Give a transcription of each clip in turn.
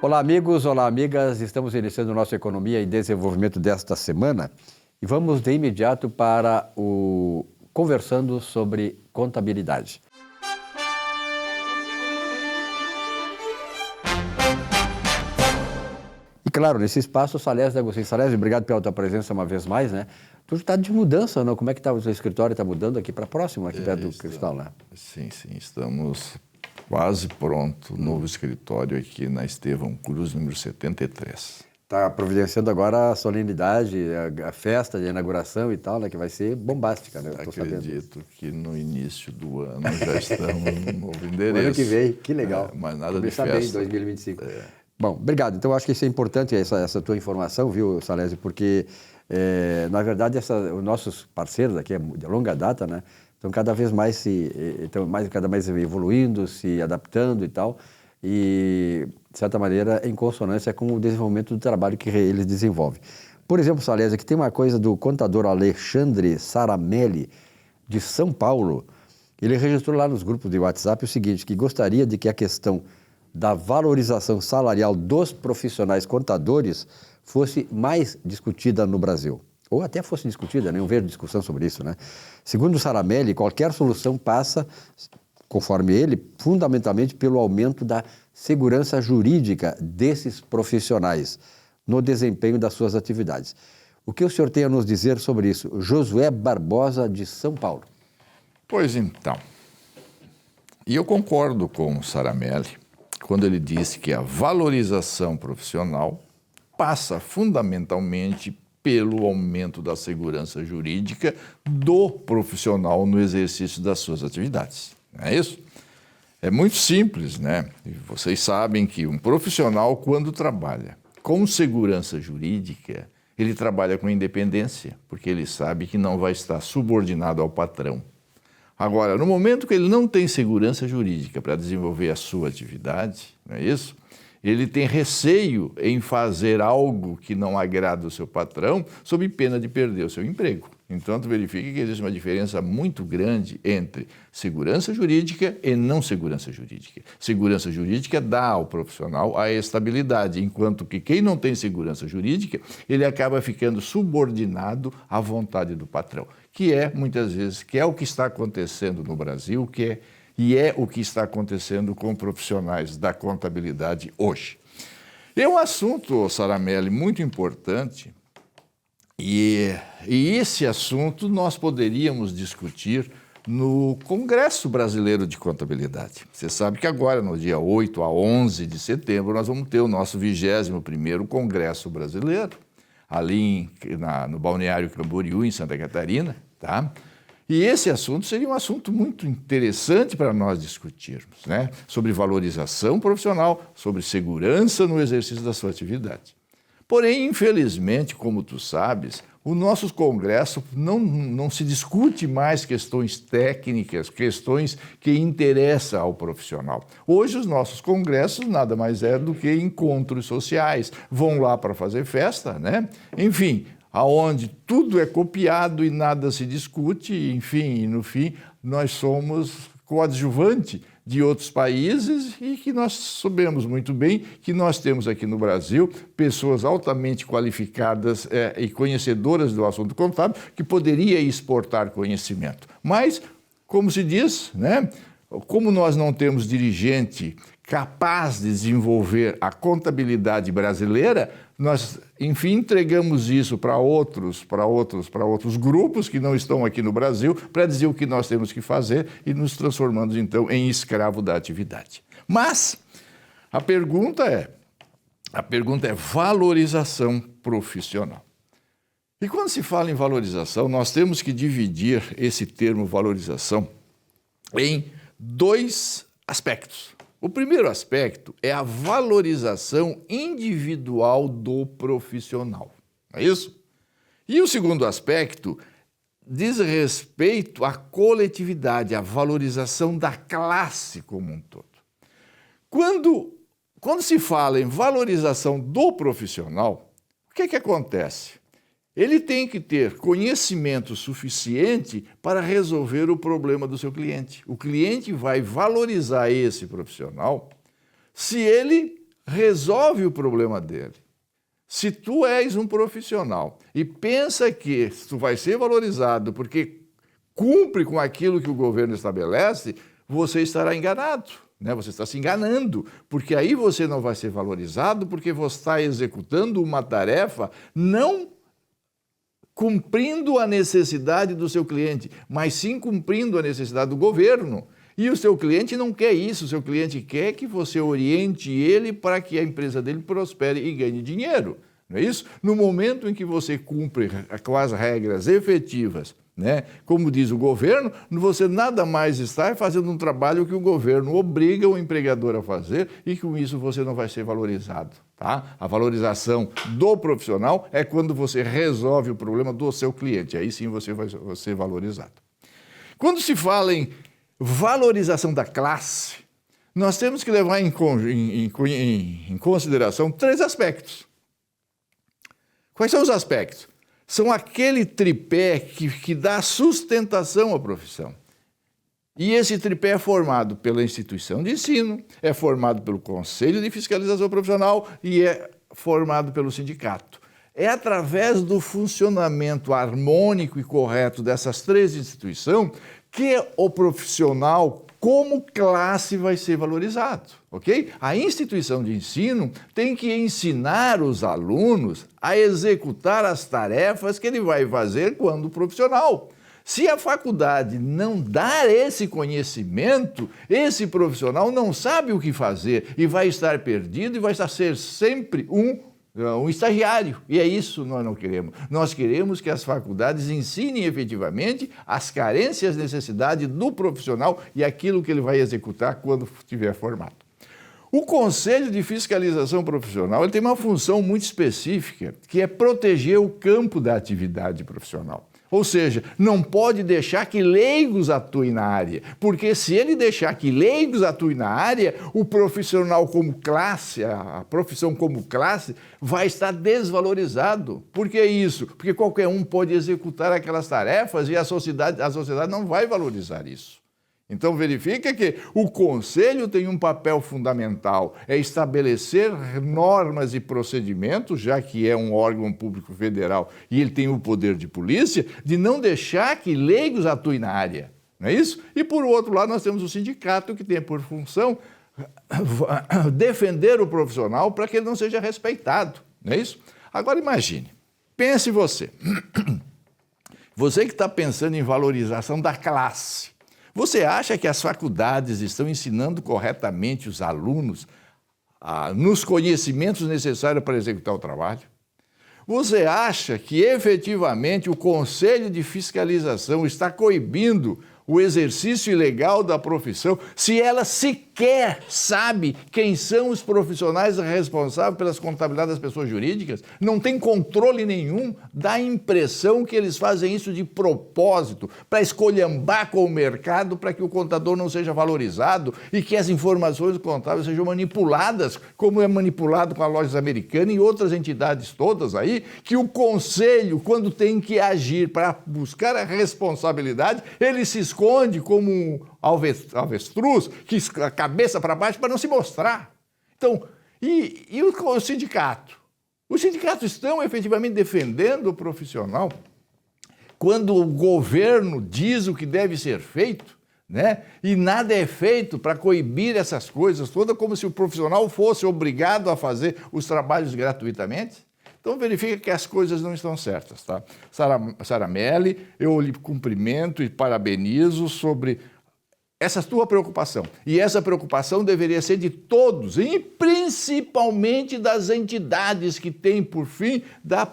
Olá, amigos, olá, amigas. Estamos iniciando o nosso Economia e Desenvolvimento desta semana e vamos de imediato para o Conversando sobre Contabilidade. E claro, nesse espaço, Salésio D'Agostinho. Salésio, obrigado pela tua presença uma vez mais, né? Tu está de mudança, não? Como é que está o teu escritório? Está mudando aqui para próximo, aqui perto do Cristal, né? Sim, estamos quase pronto, novo escritório aqui na Estevão Cruz, número 73. Está providenciando agora a solenidade, a festa de inauguração e tal, né? Que vai ser bombástica, né? Acredito que no início do ano já estamos no novo endereço. Ano que vem, que legal. Mas nada Começar de festa. Bem, 2025. Bom, obrigado. Então, eu acho que isso é importante, essa tua informação, viu, Salésio? Porque, na verdade, os nossos parceiros aqui, de longa data, né? Estão cada vez mais cada mais evoluindo, se adaptando e tal, e, de certa maneira, em consonância com o desenvolvimento do trabalho que eles desenvolvem. Por exemplo, Salésio, aqui tem uma coisa do contador Alexandre Saramelli, de São Paulo. Ele registrou lá nos grupos de WhatsApp o seguinte, que gostaria de que a questão da valorização salarial dos profissionais contadores fosse mais discutida no Brasil. Ou até fosse discutida, não vejo discussão sobre isso, né? Segundo o Saramelli, qualquer solução passa, conforme ele, fundamentalmente pelo aumento da segurança jurídica desses profissionais no desempenho das suas atividades. O que o senhor tem a nos dizer sobre isso? Josué Barbosa, de São Paulo. Pois então, e eu concordo com o Saramelli quando ele disse que a valorização profissional passa fundamentalmente pelo aumento da segurança jurídica do profissional no exercício das suas atividades. Não é isso? É muito simples, né? E vocês sabem que um profissional, quando trabalha com segurança jurídica, ele trabalha com independência, porque ele sabe que não vai estar subordinado ao patrão. Agora, no momento que ele não tem segurança jurídica para desenvolver a sua atividade, não é isso? Ele tem receio em fazer algo que não agrada o seu patrão, sob pena de perder o seu emprego. Então, verifique que existe uma diferença muito grande entre segurança jurídica e não segurança jurídica. Segurança jurídica dá ao profissional a estabilidade, enquanto que quem não tem segurança jurídica, ele acaba ficando subordinado à vontade do patrão, que é, muitas vezes, que é o que está acontecendo no Brasil, e é o que está acontecendo com profissionais da contabilidade hoje. É um assunto, Saramelli, muito importante, e esse assunto nós poderíamos discutir no Congresso Brasileiro de Contabilidade. Você sabe que agora, no dia 8 a 11 de setembro, nós vamos ter o nosso 21º Congresso Brasileiro, ali no Balneário Camboriú, em Santa Catarina, tá? E esse assunto seria um assunto muito interessante para nós discutirmos, né? Sobre valorização profissional, sobre segurança no exercício da sua atividade. Porém, infelizmente, como tu sabes, o nosso congresso não se discute mais questões técnicas, questões que interessam ao profissional. Hoje, os nossos congressos nada mais é do que encontros sociais. Vão lá para fazer festa, né? Enfim, aonde tudo é copiado e nada se discute, enfim, e no fim, nós somos coadjuvante de outros países e que nós sabemos muito bem que nós temos aqui no Brasil pessoas altamente qualificadas e conhecedoras do assunto contábil que poderia exportar conhecimento. Mas, como se diz, né? Como nós não temos dirigente capaz de desenvolver a contabilidade brasileira, nós, enfim, entregamos isso para outros grupos que não estão aqui no Brasil para dizer o que nós temos que fazer e nos transformando, então, em escravo da atividade. Mas a pergunta é valorização profissional. E quando se fala em valorização, nós temos que dividir esse termo valorização em dois aspectos. O primeiro aspecto é a valorização individual do profissional, não é isso? E o segundo aspecto diz respeito à coletividade, à valorização da classe como um todo. Quando se fala em valorização do profissional, o que acontece? Ele tem que ter conhecimento suficiente para resolver o problema do seu cliente. O cliente vai valorizar esse profissional se ele resolve o problema dele. Se tu és um profissional e pensa que tu vai ser valorizado porque cumpre com aquilo que o governo estabelece, você estará enganado, né? Você está se enganando, porque aí você não vai ser valorizado porque você está executando uma tarefa não cumprindo a necessidade do seu cliente, mas sim cumprindo a necessidade do governo. E o seu cliente não quer isso, o seu cliente quer que você oriente ele para que a empresa dele prospere e ganhe dinheiro, não é isso? No momento em que você cumpre com as regras efetivas, né, como diz o governo, você nada mais está fazendo um trabalho que o governo obriga o empregador a fazer e com isso você não vai ser valorizado. Tá? A valorização do profissional é quando você resolve o problema do seu cliente, aí sim você vai ser valorizado. Quando se fala em valorização da classe, nós temos que levar em consideração 3 aspectos. Quais são os aspectos? São aquele tripé que dá sustentação à profissão. E esse tripé é formado pela instituição de ensino, é formado pelo Conselho de Fiscalização Profissional e é formado pelo sindicato. É através do funcionamento harmônico e correto dessas 3 instituições que o profissional, como classe, vai ser valorizado, ok? A instituição de ensino tem que ensinar os alunos a executar as tarefas que ele vai fazer quando profissional. Se a faculdade não dar esse conhecimento, esse profissional não sabe o que fazer e vai estar perdido e vai ser sempre um estagiário. E é isso que nós não queremos. Nós queremos que as faculdades ensinem efetivamente as carências, necessidades do profissional e aquilo que ele vai executar quando estiver formado. O Conselho de Fiscalização Profissional ele tem uma função muito específica, que é proteger o campo da atividade profissional. Ou seja, não pode deixar que leigos atuem na área, porque se ele deixar que leigos atuem na área, o profissional como classe, a profissão como classe, vai estar desvalorizado. Por que isso? Porque qualquer um pode executar aquelas tarefas e a sociedade não vai valorizar isso. Então verifica que o Conselho tem um papel fundamental, é estabelecer normas e procedimentos, já que é um órgão público federal e ele tem o poder de polícia, de não deixar que leigos atuem na área, não é isso? E por outro lado nós temos o sindicato que tem por função defender o profissional para que ele não seja respeitado, não é isso? Agora imagine, pense você que está pensando em valorização da classe. Você acha que as faculdades estão ensinando corretamente os alunos nos conhecimentos necessários para executar o trabalho? Você acha que efetivamente o Conselho de Fiscalização está coibindo o exercício ilegal da profissão se ela sequer sabe quem são os profissionais responsáveis pelas contabilidades das pessoas jurídicas? Não tem controle nenhum, dá a impressão que eles fazem isso de propósito, para esculhambar com o mercado, para que o contador não seja valorizado e que as informações contábeis sejam manipuladas, como é manipulado com a Lojas Americanas e outras entidades todas aí, que o Conselho, quando tem que agir para buscar a responsabilidade, ele se esconde como um avestruz, que a cabeça para baixo para não se mostrar. Então, e o sindicato? Os sindicatos estão efetivamente defendendo o profissional quando o governo diz o que deve ser feito, né? E nada é feito para coibir essas coisas todas, como se o profissional fosse obrigado a fazer os trabalhos gratuitamente. Então verifica que as coisas não estão certas, tá? Saramelli, eu lhe cumprimento e parabenizo sobre essa tua preocupação. E essa preocupação deveria ser de todos, e principalmente das entidades que têm por fim da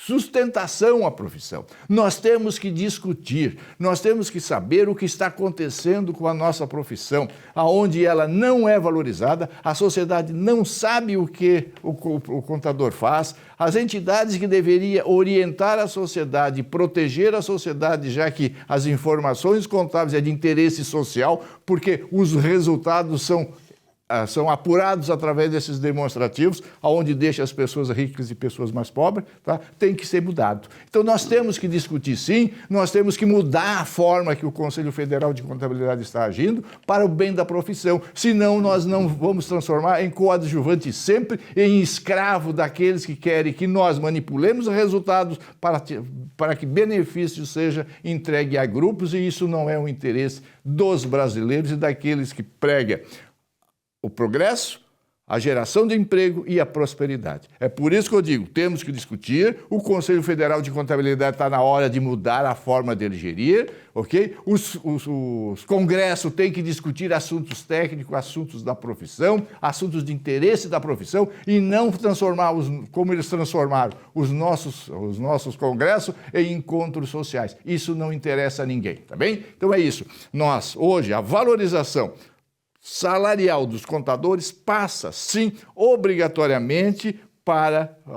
sustentação à profissão. Nós temos que discutir, nós temos que saber o que está acontecendo com a nossa profissão, aonde ela não é valorizada, a sociedade não sabe o que o contador faz, as entidades que deveriam orientar a sociedade, proteger a sociedade, já que as informações contábeis é de interesse social, porque os resultados são são apurados através desses demonstrativos, onde deixa as pessoas ricas e pessoas mais pobres, tá? Tem que ser mudado. Então, nós temos que discutir, sim, nós temos que mudar a forma que o Conselho Federal de Contabilidade está agindo para o bem da profissão, senão nós não vamos transformar em coadjuvante sempre, em escravo daqueles que querem que nós manipulemos os resultados para que benefício seja entregue a grupos, e isso não é o interesse dos brasileiros e daqueles que pregam o progresso, a geração de emprego e a prosperidade. É por isso que eu digo, temos que discutir, o Conselho Federal de Contabilidade está na hora de mudar a forma dele gerir, ok? Os congressos têm que discutir assuntos técnicos, assuntos da profissão, assuntos de interesse da profissão, e não transformar, como eles transformaram os nossos congressos, em encontros sociais. Isso não interessa a ninguém, tá bem? Então é isso. Nós, hoje, a valorização salarial dos contadores passa, sim, obrigatoriamente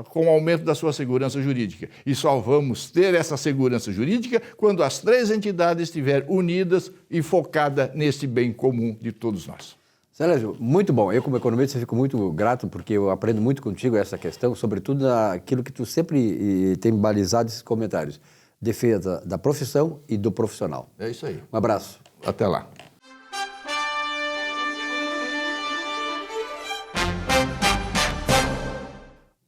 com o aumento da sua segurança jurídica. E só vamos ter essa segurança jurídica quando as três entidades estiverem unidas e focadas nesse bem comum de todos nós. Salésio, muito bom. Eu, como economista, fico muito grato porque eu aprendo muito contigo essa questão, sobretudo aquilo que tu sempre tem balizado esses comentários. Defesa da profissão e do profissional. É isso aí. Um abraço. Até lá.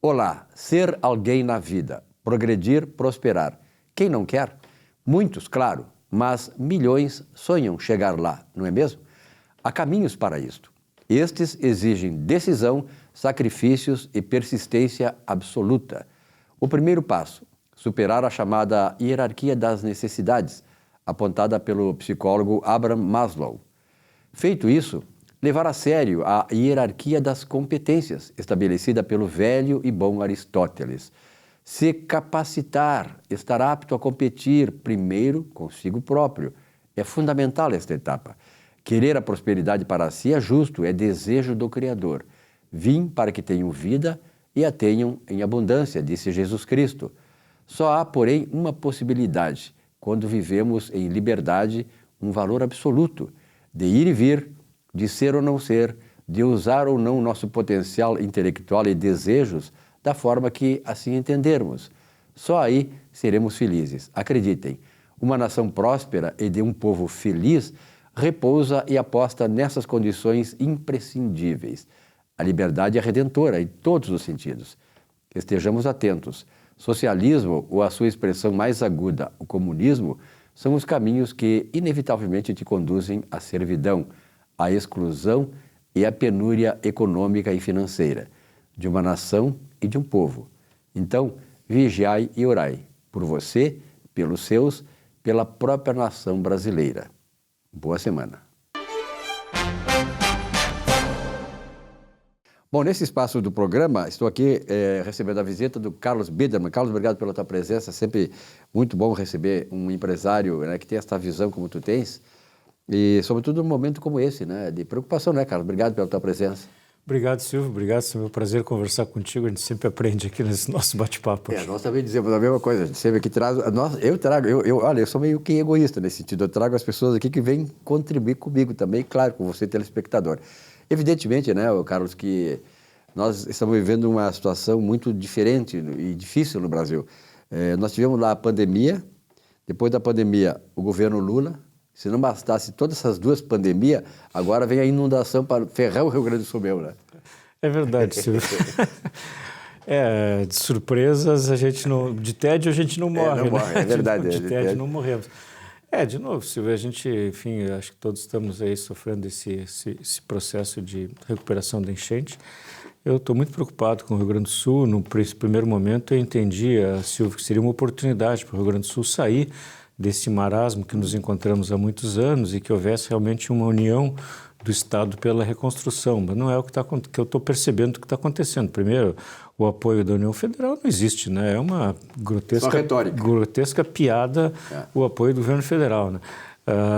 Olá, ser alguém na vida, progredir, prosperar. Quem não quer? Muitos, claro, mas milhões sonham chegar lá, não é mesmo? Há caminhos para isto. Estes exigem decisão, sacrifícios e persistência absoluta. O primeiro passo, superar a chamada hierarquia das necessidades, apontada pelo psicólogo Abraham Maslow. Feito isso, levar a sério a hierarquia das competências, estabelecida pelo velho e bom Aristóteles. Se capacitar, estar apto a competir primeiro consigo próprio. É fundamental esta etapa. Querer a prosperidade para si é justo, é desejo do Criador. Vim para que tenham vida e a tenham em abundância, disse Jesus Cristo. Só há, porém, uma possibilidade, quando vivemos em liberdade, um valor absoluto, de ir e vir, de ser ou não ser, de usar ou não nosso potencial intelectual e desejos da forma que assim entendermos. Só aí seremos felizes. Acreditem, uma nação próspera e de um povo feliz repousa e aposta nessas condições imprescindíveis. A liberdade é redentora em todos os sentidos. Estejamos atentos. Socialismo, ou a sua expressão mais aguda, o comunismo, são os caminhos que inevitavelmente te conduzem à servidão, à exclusão e à penúria econômica e financeira de uma nação e de um povo. Então, vigiai e orai por você, pelos seus, pela própria nação brasileira. Boa semana. Bom, nesse espaço do programa, estou aqui recebendo a visita do Carlos Biderman. Carlos, obrigado pela tua presença. Sempre muito bom receber um empresário, né, que tem essa visão como tu tens. E, sobretudo, num momento como esse, né, de preocupação, né, Carlos? Obrigado pela tua presença. Obrigado, Silvio. Obrigado. É um prazer conversar contigo. A gente sempre aprende aqui nesse nosso bate-papo. Nós também dizemos a mesma coisa. A gente sempre aqui traz... Olha, eu sou meio que egoísta nesse sentido. Eu trago as pessoas aqui que vêm contribuir comigo também, claro, com você, telespectador. Evidentemente, né, Carlos, que nós estamos vivendo uma situação muito diferente e difícil no Brasil. Nós tivemos lá a pandemia. Depois da pandemia, o governo Lula. Se não bastasse todas essas duas pandemias, agora vem a inundação para ferrar o Rio Grande do Sul mesmo, né? É verdade, Silvio. De surpresas, a gente não... De tédio a gente não morre, não morre, né? É verdade. De tédio não morremos. De novo, Silvio, a gente, enfim, acho que todos estamos aí sofrendo esse processo de recuperação da enchente. Eu estou muito preocupado com o Rio Grande do Sul. No primeiro momento, eu entendi, Silvio, que seria uma oportunidade para o Rio Grande do Sul sair desse marasmo que nos encontramos há muitos anos e que houvesse realmente uma união do Estado pela reconstrução. Mas não é o que eu estou percebendo que está acontecendo. Primeiro, o apoio da União Federal não existe, né? É uma grotesca piada o apoio do governo federal, né?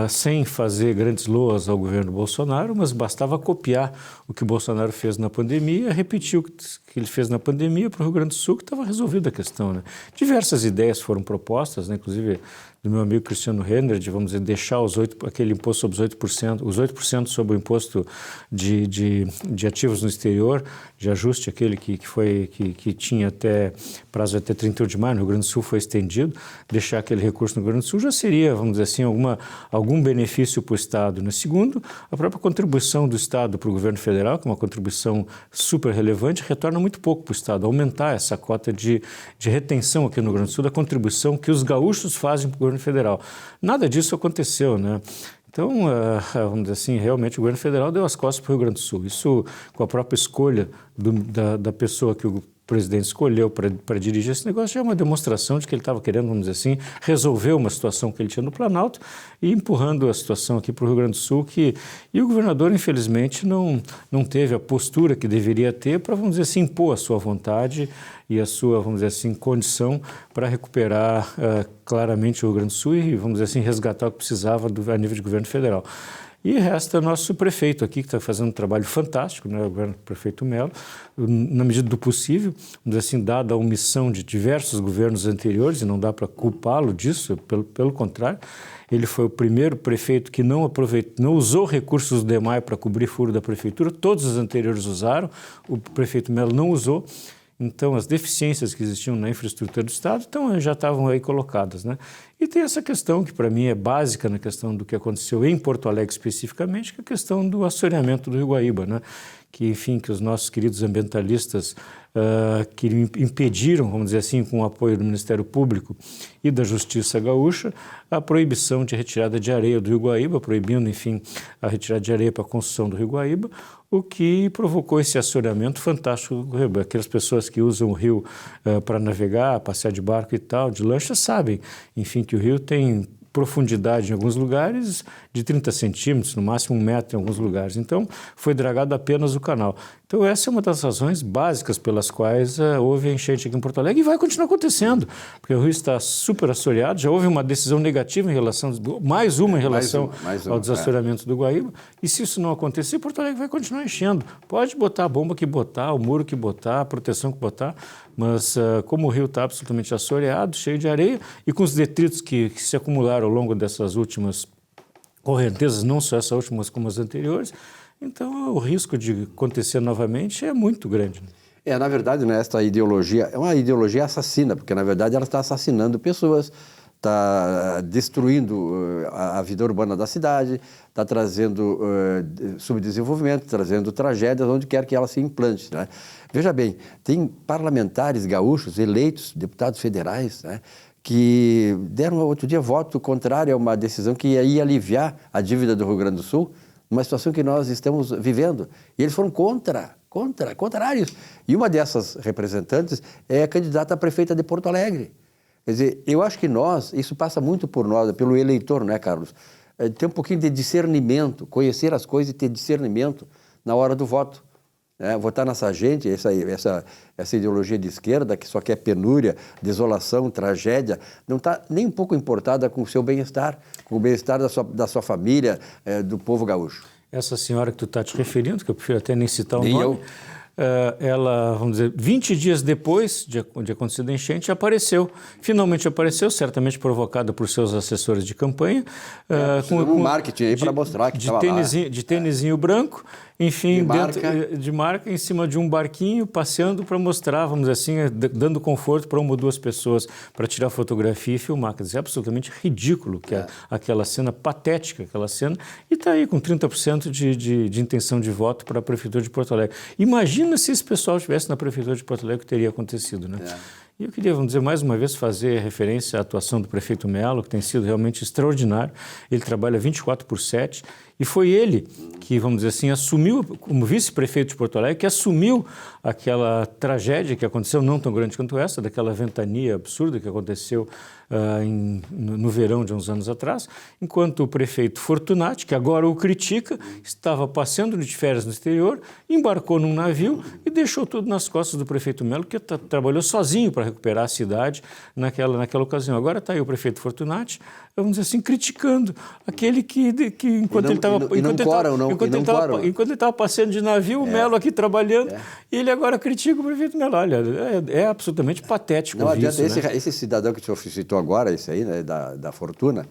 sem fazer grandes loas ao governo Bolsonaro, mas bastava copiar o que o Bolsonaro fez na pandemia, repetir o que ele fez na pandemia para o Rio Grande do Sul, que estava resolvida a questão, né? Diversas ideias foram propostas, né? Inclusive do meu amigo Cristiano Renner, de, vamos dizer, deixar aquele imposto sobre os 8% sobre o imposto de ativos no exterior, de ajuste, aquele que tinha prazo até 31 de maio, no Rio Grande do Sul foi estendido, deixar aquele recurso no Rio Grande do Sul já seria, vamos dizer assim, algum benefício para o Estado, né? Segundo, a própria contribuição do Estado para o governo federal, que é uma contribuição super relevante, retorna muito pouco para o Estado. Aumentar essa cota de retenção aqui no Rio Grande do Sul, da contribuição que os gaúchos fazem para o governo federal. Nada disso aconteceu, né? Então, vamos dizer assim, realmente o governo federal deu as costas para o Rio Grande do Sul. Isso, com a própria escolha da pessoa que o presidente escolheu para dirigir esse negócio, já é uma demonstração de que ele estava querendo, vamos dizer assim, resolver uma situação que ele tinha no Planalto e empurrando a situação aqui para o Rio Grande do Sul, e o governador, infelizmente, não teve a postura que deveria ter para, vamos dizer assim, impor a sua vontade e a sua, vamos dizer assim, condição para recuperar claramente o Rio Grande do Sul e, vamos dizer assim, resgatar o que precisava a nível de governo federal. E resta nosso prefeito aqui, que está fazendo um trabalho fantástico, né, o prefeito Melo, na medida do possível, vamos dizer assim, dada a omissão de diversos governos anteriores, e não dá para culpá-lo disso, pelo contrário, ele foi o primeiro prefeito que não usou recursos do DEMAI para cobrir furo da prefeitura, todos os anteriores usaram, o prefeito Melo não usou. Então, as deficiências que existiam na infraestrutura do Estado já estavam aí colocadas, né? E tem essa questão que, para mim, é básica na questão do que aconteceu em Porto Alegre especificamente, que é a questão do assoreamento do Rio Guaíba, né? Que, enfim, que os nossos queridos ambientalistas que impediram, vamos dizer assim, com o apoio do Ministério Público e da Justiça Gaúcha, a proibição de retirada de areia do Rio Guaíba, proibindo, enfim, a retirada de areia para a construção do Rio Guaíba, o que provocou esse assoreamento fantástico do Rio. Aquelas pessoas que usam o rio para navegar, passear de barco e tal, de lancha, sabem, enfim, que o rio tem profundidade em alguns lugares de 30 centímetros, no máximo 1 metro em alguns lugares. Então, foi dragado apenas o canal. Então, essa é uma das razões básicas pelas quais houve a enchente aqui em Porto Alegre e vai continuar acontecendo, porque o rio está super assoreado, já houve uma decisão negativa em relação, mais uma em relação ao desassoreamento do Guaíba, e se isso não acontecer, Porto Alegre vai continuar enchendo. Pode botar a bomba que botar, o muro que botar, a proteção que botar, mas como o rio está absolutamente assoreado, cheio de areia, e com os detritos que se acumularam ao longo dessas últimas correntezas, não só essa última, mas como as anteriores, então o risco de acontecer novamente é muito grande. Na verdade, né, esta ideologia é uma ideologia assassina, porque na verdade ela está assassinando pessoas, está destruindo a vida urbana da cidade, está trazendo subdesenvolvimento, trazendo tragédias onde quer que ela se implante, né? Veja bem, tem parlamentares gaúchos eleitos, deputados federais, né, que deram outro dia voto contrário a uma decisão que ia aliviar a dívida do Rio Grande do Sul, numa situação que nós estamos vivendo. E eles foram contrários. E uma dessas representantes é a candidata a prefeita de Porto Alegre. Quer dizer, eu acho que isso passa muito por nós, pelo eleitor, não é, Carlos? Ter um pouquinho de discernimento, conhecer as coisas e ter discernimento na hora do voto. Votar nessa gente, essa ideologia de esquerda que só quer penúria, desolação, tragédia, não está nem um pouco importada com o seu bem-estar, com o bem-estar da sua família, do povo gaúcho. Essa senhora que tu está te referindo, que eu prefiro até nem citar o nome, ela, vamos dizer, 20 dias depois de acontecer a enchente, finalmente apareceu, certamente provocada por seus assessores de campanha. Com marketing aí para mostrar que estava lá. De tênisinho branco, enfim, de marca, em cima de um barquinho, passeando para mostrar, vamos dizer assim, dando conforto para 1 ou 2 pessoas para tirar fotografia e filmar. Quer dizer, é absolutamente ridículo aquela cena, patética aquela cena, e está aí com 30% de intenção de voto para a Prefeitura de Porto Alegre. Imagina se esse pessoal estivesse na Prefeitura de Porto Alegre, o que teria acontecido, né? E eu queria, vamos dizer, mais uma vez fazer referência à atuação do prefeito Melo, que tem sido realmente extraordinário. Ele trabalha 24/7 e foi ele que, vamos dizer assim, assumiu, como vice-prefeito de Porto Alegre, que assumiu aquela tragédia que aconteceu, não tão grande quanto essa, daquela ventania absurda que aconteceu no verão de uns anos atrás, enquanto o prefeito Fortunati, que agora o critica, estava passeando de férias no exterior, embarcou num navio e deixou tudo nas costas do prefeito Melo, que trabalhou sozinho para recuperar a cidade naquela ocasião. Agora está aí o prefeito Fortunati vamos dizer assim, criticando aquele que enquanto ele estava passeando de navio, o Melo aqui trabalhando, e ele agora critica o prefeito Melo. Olha, é absolutamente patético. Não adianta, isso, né? Esse cidadão que o senhor citou agora, esse aí, né, da Fortuna,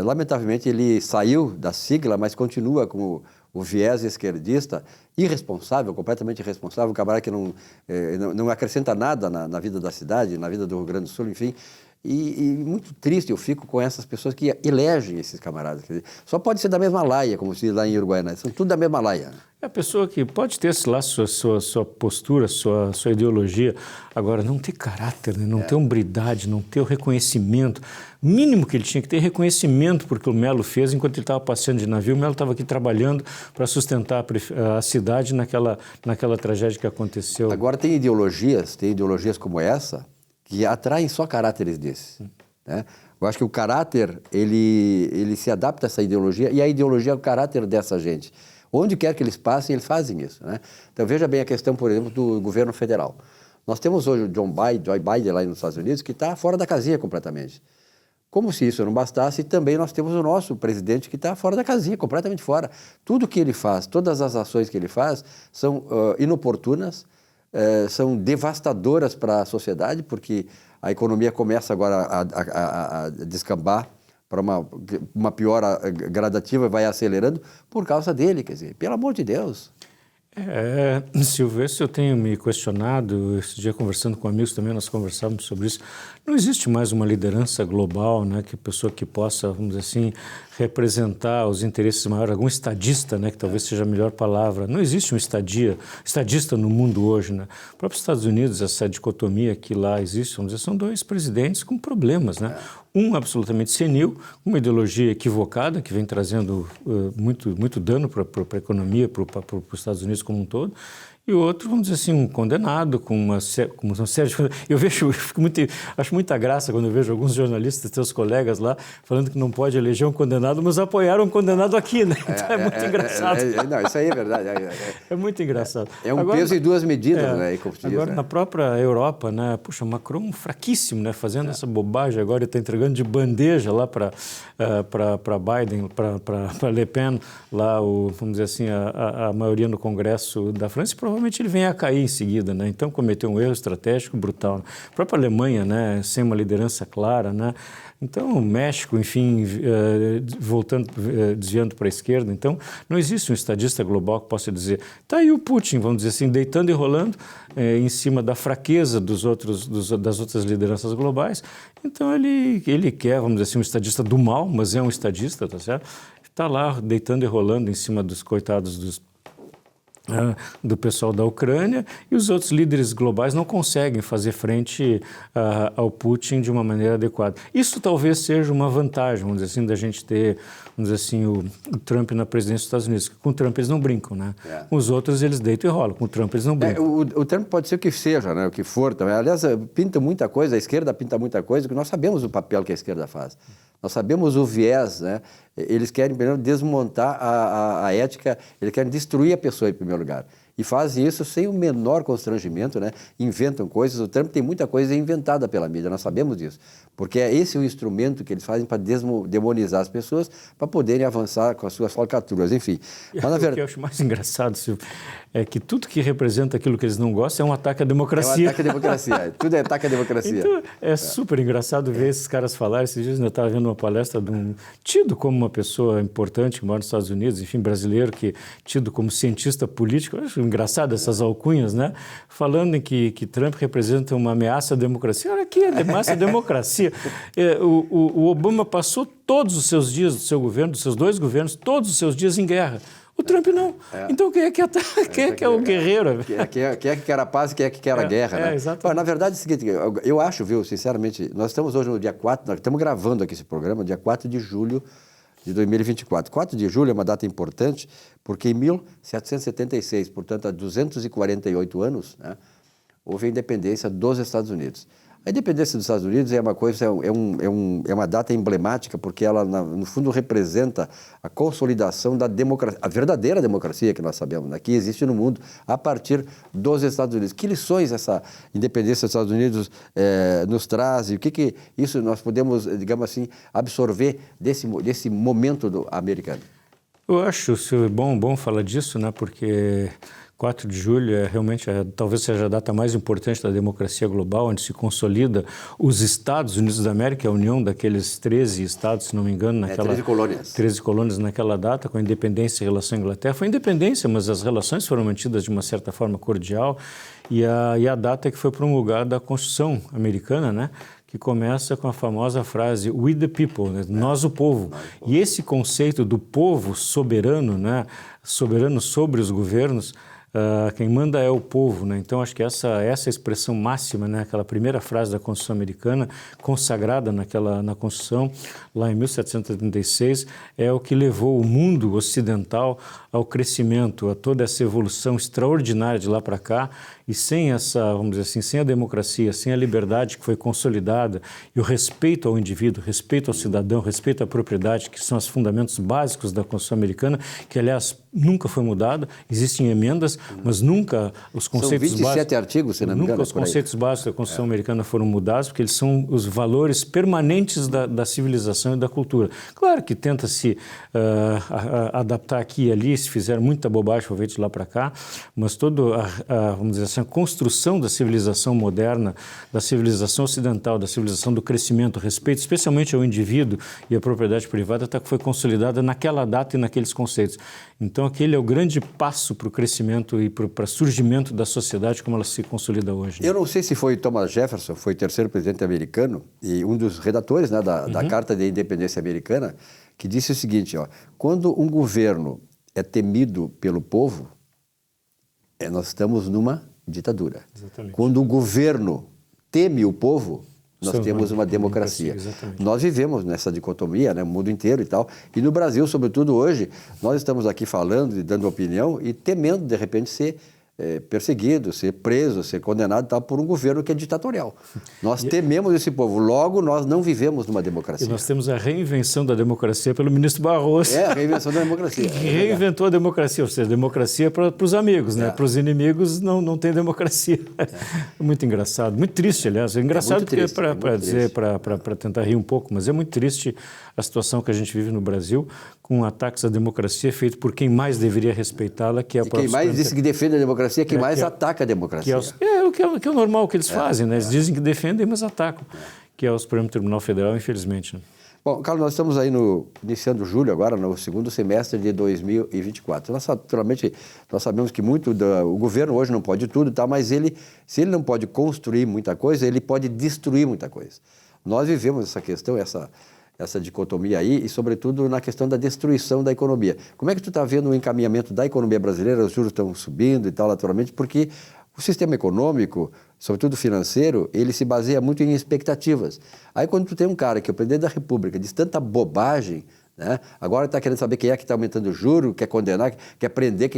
lamentavelmente ele saiu da sigla, mas continua com o viés esquerdista, irresponsável, completamente irresponsável, um camarada que não acrescenta nada na vida da cidade, na vida do Rio Grande do Sul, enfim. E muito triste eu fico com essas pessoas que elegem esses camaradas. Quer dizer, só pode ser da mesma laia, como se diz lá em Uruguaiana, são tudo da mesma laia. É a pessoa que pode ter lá sua postura, sua ideologia, agora não ter caráter, né? Não ter hombridade, não ter o reconhecimento. O mínimo que ele tinha que ter reconhecimento porque o Melo fez enquanto ele estava passeando de navio. O Melo estava aqui trabalhando para sustentar a cidade naquela tragédia que aconteceu. Agora tem ideologias como essa que atraem só caráteres desses. Né? Eu acho que o caráter, ele se adapta a essa ideologia e a ideologia é o caráter dessa gente. Onde quer que eles passem, eles fazem isso. Né? Então, veja bem a questão, por exemplo, do governo federal. Nós temos hoje o Joe Biden lá nos Estados Unidos, que está fora da casinha completamente. Como se isso não bastasse, também nós temos o nosso presidente que está fora da casinha, completamente fora. Tudo que ele faz, todas as ações que ele faz são inoportunas, são devastadoras para a sociedade, porque a economia começa agora a descambar para uma piora gradativa, vai acelerando por causa dele, quer dizer, pelo amor de Deus. Silvestre, eu tenho me questionado, esse dia conversando com amigos também, nós conversávamos sobre isso, não existe mais uma liderança global, né, que pessoa que possa, vamos dizer assim, representar os interesses maiores, algum estadista, né, que talvez seja a melhor palavra. Não existe um estadista no mundo hoje, né? O próprio Estados Unidos, essa dicotomia que lá existe, vamos dizer, são dois presidentes com problemas, né? Um absolutamente senil, uma ideologia equivocada que vem trazendo muito dano para a economia, para os Estados Unidos como um todo, e o outro, vamos dizer assim, um condenado com uma série de coisas. Eu acho muita graça quando eu vejo alguns jornalistas, teus colegas lá, falando que não pode eleger um condenado, mas apoiaram um condenado aqui, né? Então é muito engraçado. Não, isso aí é verdade. É muito engraçado. Agora, peso e duas medidas, né? Agora, na própria Europa, né? Puxa, Macron fraquíssimo, né? Fazendo essa bobagem agora, ele está entregando de bandeja lá para Biden, para Le Pen, lá, vamos dizer assim, a maioria no Congresso da França, e provavelmente ele venha a cair em seguida, né? Então cometeu um erro estratégico brutal. A própria Alemanha, né? Sem uma liderança clara, né? Então o México, enfim, desviando para a esquerda. Então não existe um estadista global que possa dizer, tá aí o Putin, vamos dizer assim, deitando e rolando em cima da fraqueza das outras lideranças globais. Então ele quer, vamos dizer assim, um estadista do mal, mas é um estadista, tá certo? Está lá deitando e rolando em cima dos coitados do pessoal da Ucrânia, e os outros líderes globais não conseguem fazer frente ao Putin de uma maneira adequada. Isso talvez seja uma vantagem, vamos dizer assim, da gente ter, vamos dizer assim, o Trump na presidência dos Estados Unidos. Com o Trump eles não brincam, né? Com os outros eles deitam e rolam, com o Trump eles não brincam. O Trump pode ser o que seja, né? O que for também. Aliás, pinta muita coisa, a esquerda pinta muita coisa, que nós sabemos o papel que a esquerda faz. Nós sabemos o viés, né? Eles querem, primeiro, desmontar a ética, eles querem destruir a pessoa em primeiro lugar. E fazem isso sem o menor constrangimento, né? Inventam coisas. O Trump tem muita coisa inventada pela mídia, nós sabemos disso. Porque esse é o instrumento que eles fazem para demonizar as pessoas, para poderem avançar com as suas falcatruas, enfim. Mas, na verdade, o que eu acho mais engraçado, Silvio, é que tudo que representa aquilo que eles não gostam é um ataque à democracia. É um ataque à democracia, tudo é ataque à democracia. Então, é super engraçado ver esses caras falarem. Esses dias eu estava vendo uma palestra de um tido como uma pessoa importante que mora nos Estados Unidos, enfim, brasileiro, que tido como cientista político. Eu acho engraçado essas alcunhas, né? Falando em que Trump representa uma ameaça à democracia. Olha aqui, ameaça à democracia. O Obama passou todos os seus dias do seu governo, dos seus dois governos, todos os seus dias em guerra. O Trump não. Então quem é que é o guerreiro? Quem é que quer a paz e quem é que quer a guerra, né? Exatamente. Na verdade é o seguinte, eu acho, viu, sinceramente, nós estamos hoje no dia 4, nós estamos gravando aqui esse programa, dia 4 de julho de 2024. 4 de julho é uma data importante, porque em 1776, portanto há 248 anos, né, houve a independência dos Estados Unidos. A independência dos Estados Unidos é uma coisa, é uma data emblemática, porque ela, no fundo, representa a consolidação da democracia, a verdadeira democracia que nós sabemos, né, que existe no mundo a partir dos Estados Unidos. Que lições essa independência dos Estados Unidos nos traz? E o que isso nós podemos, digamos assim, absorver desse momento americano? Eu acho, Silvio, bom falar disso, né, porque 4 de julho realmente talvez seja a data mais importante da democracia global, onde se consolida os Estados Unidos da América, a união daqueles 13 estados, se não me engano, 13 colônias. 13 colônias naquela data, com a independência em relação à Inglaterra. Foi independência, mas as relações foram mantidas de uma certa forma cordial, e a data que foi promulgada a Constituição americana, né, que começa com a famosa frase "We the people", né? Nós o povo. E esse conceito do povo soberano, né, soberano sobre os governos, quem manda é o povo, né? Então acho que essa expressão máxima, né, aquela primeira frase da Constituição americana, consagrada na Constituição, lá em 1776, é o que levou o mundo ocidental ao crescimento, a toda essa evolução extraordinária de lá para cá. E sem essa, vamos dizer assim, sem a democracia, sem a liberdade que foi consolidada e o respeito ao indivíduo, respeito ao cidadão, respeito à propriedade, que são os fundamentos básicos da Constituição americana, que, aliás, nunca foi mudada, existem emendas, mas nunca os conceitos básicos... São 27 artigos, se não me engano. Nunca os conceitos básicos da Constituição americana foram mudados, porque eles são os valores permanentes da civilização e da cultura. Claro que tenta-se adaptar aqui e ali, se fizer muita bobagem, foi feito de lá para cá, mas vamos dizer assim, a construção da civilização moderna, da civilização ocidental, da civilização do crescimento, respeito especialmente ao indivíduo e à propriedade privada, foi consolidada naquela data e naqueles conceitos. Então, aquele é o grande passo para o crescimento e para o surgimento da sociedade como ela se consolida hoje. Eu não sei se foi Thomas Jefferson, foi o terceiro presidente americano e um dos redatores, né, da Carta de Independência Americana, que disse o seguinte, quando um governo é temido pelo povo, nós estamos numa ditadura. Exatamente. Quando o governo teme o povo, nós temos uma democracia. Nós vivemos nessa dicotomia, né, no mundo inteiro e tal. E no Brasil, sobretudo hoje, nós estamos aqui falando e dando opinião e temendo, de repente, ser perseguido, ser preso, ser condenado e tal, por um governo que é ditatorial. Nós tememos esse povo, logo nós não vivemos numa democracia. E nós temos a reinvenção da democracia pelo ministro Barroso. A reinvenção da democracia. Que reinventou a democracia, ou seja, democracia para os amigos, né? Para os inimigos não tem democracia. Muito engraçado, muito triste, aliás. É engraçado para tentar rir um pouco, mas é muito triste a situação que a gente vive no Brasil, com ataques à democracia feito por quem mais deveria respeitá-la, que é a própria... Quem mais disse que defende a democracia, quem mais ataca a democracia. Que é o normal que eles fazem, né? Eles dizem que defendem, mas atacam, que é o Supremo Tribunal Federal, infelizmente. Né? Bom, Carlos, nós estamos aí iniciando julho agora, no segundo semestre de 2024. Naturalmente, nós sabemos que o governo hoje não pode tudo, tá? Mas se ele não pode construir muita coisa, ele pode destruir muita coisa. Nós vivemos essa questão, essa dicotomia aí, e sobretudo na questão da destruição da economia. Como é que tu está vendo o encaminhamento da economia brasileira? Os juros estão subindo e tal, naturalmente, porque o sistema econômico, sobretudo financeiro, ele se baseia muito em expectativas. Aí quando tu tem um cara que é o presidente da República, diz tanta bobagem, né? Agora está querendo saber quem é que está aumentando o juro, quer condenar, quer prender,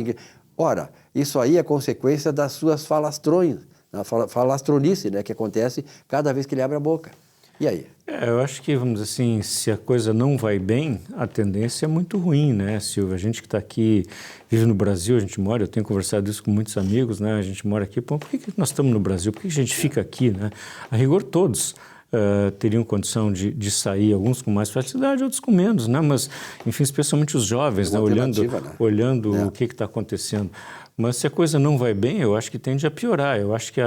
Ora, isso aí é consequência das suas falastronice, né? Que acontece cada vez que ele abre a boca. E aí? Eu acho que, vamos dizer assim, se a coisa não vai bem, a tendência é muito ruim, né, Silvia? A gente que está aqui, vive no Brasil, a gente mora, eu tenho conversado isso com muitos amigos, né? A gente mora aqui, por que nós estamos no Brasil? Por que a gente fica aqui, né? A rigor, todos teriam condição de sair, alguns com mais facilidade, outros com menos, né? Mas, enfim, especialmente os jovens, né? Olhando o que está acontecendo. Mas se a coisa não vai bem, eu acho que tende a piorar. Eu acho que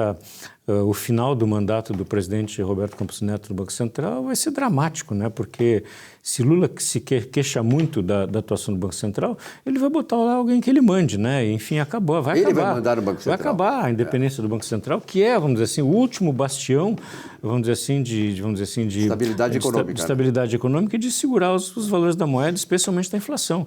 o final do mandato do presidente Roberto Campos Neto do Banco Central vai ser dramático, né? Porque se Lula se queixa muito da atuação do Banco Central, ele vai botar lá alguém que ele mande, né? Enfim, vai acabar. Ele vai mandar no Banco Central. Vai acabar a independência do Banco Central, que é, vamos dizer assim, o último bastião, vamos dizer assim, de estabilidade econômica. De estabilidade econômica e de segurar os valores da moeda, especialmente da inflação.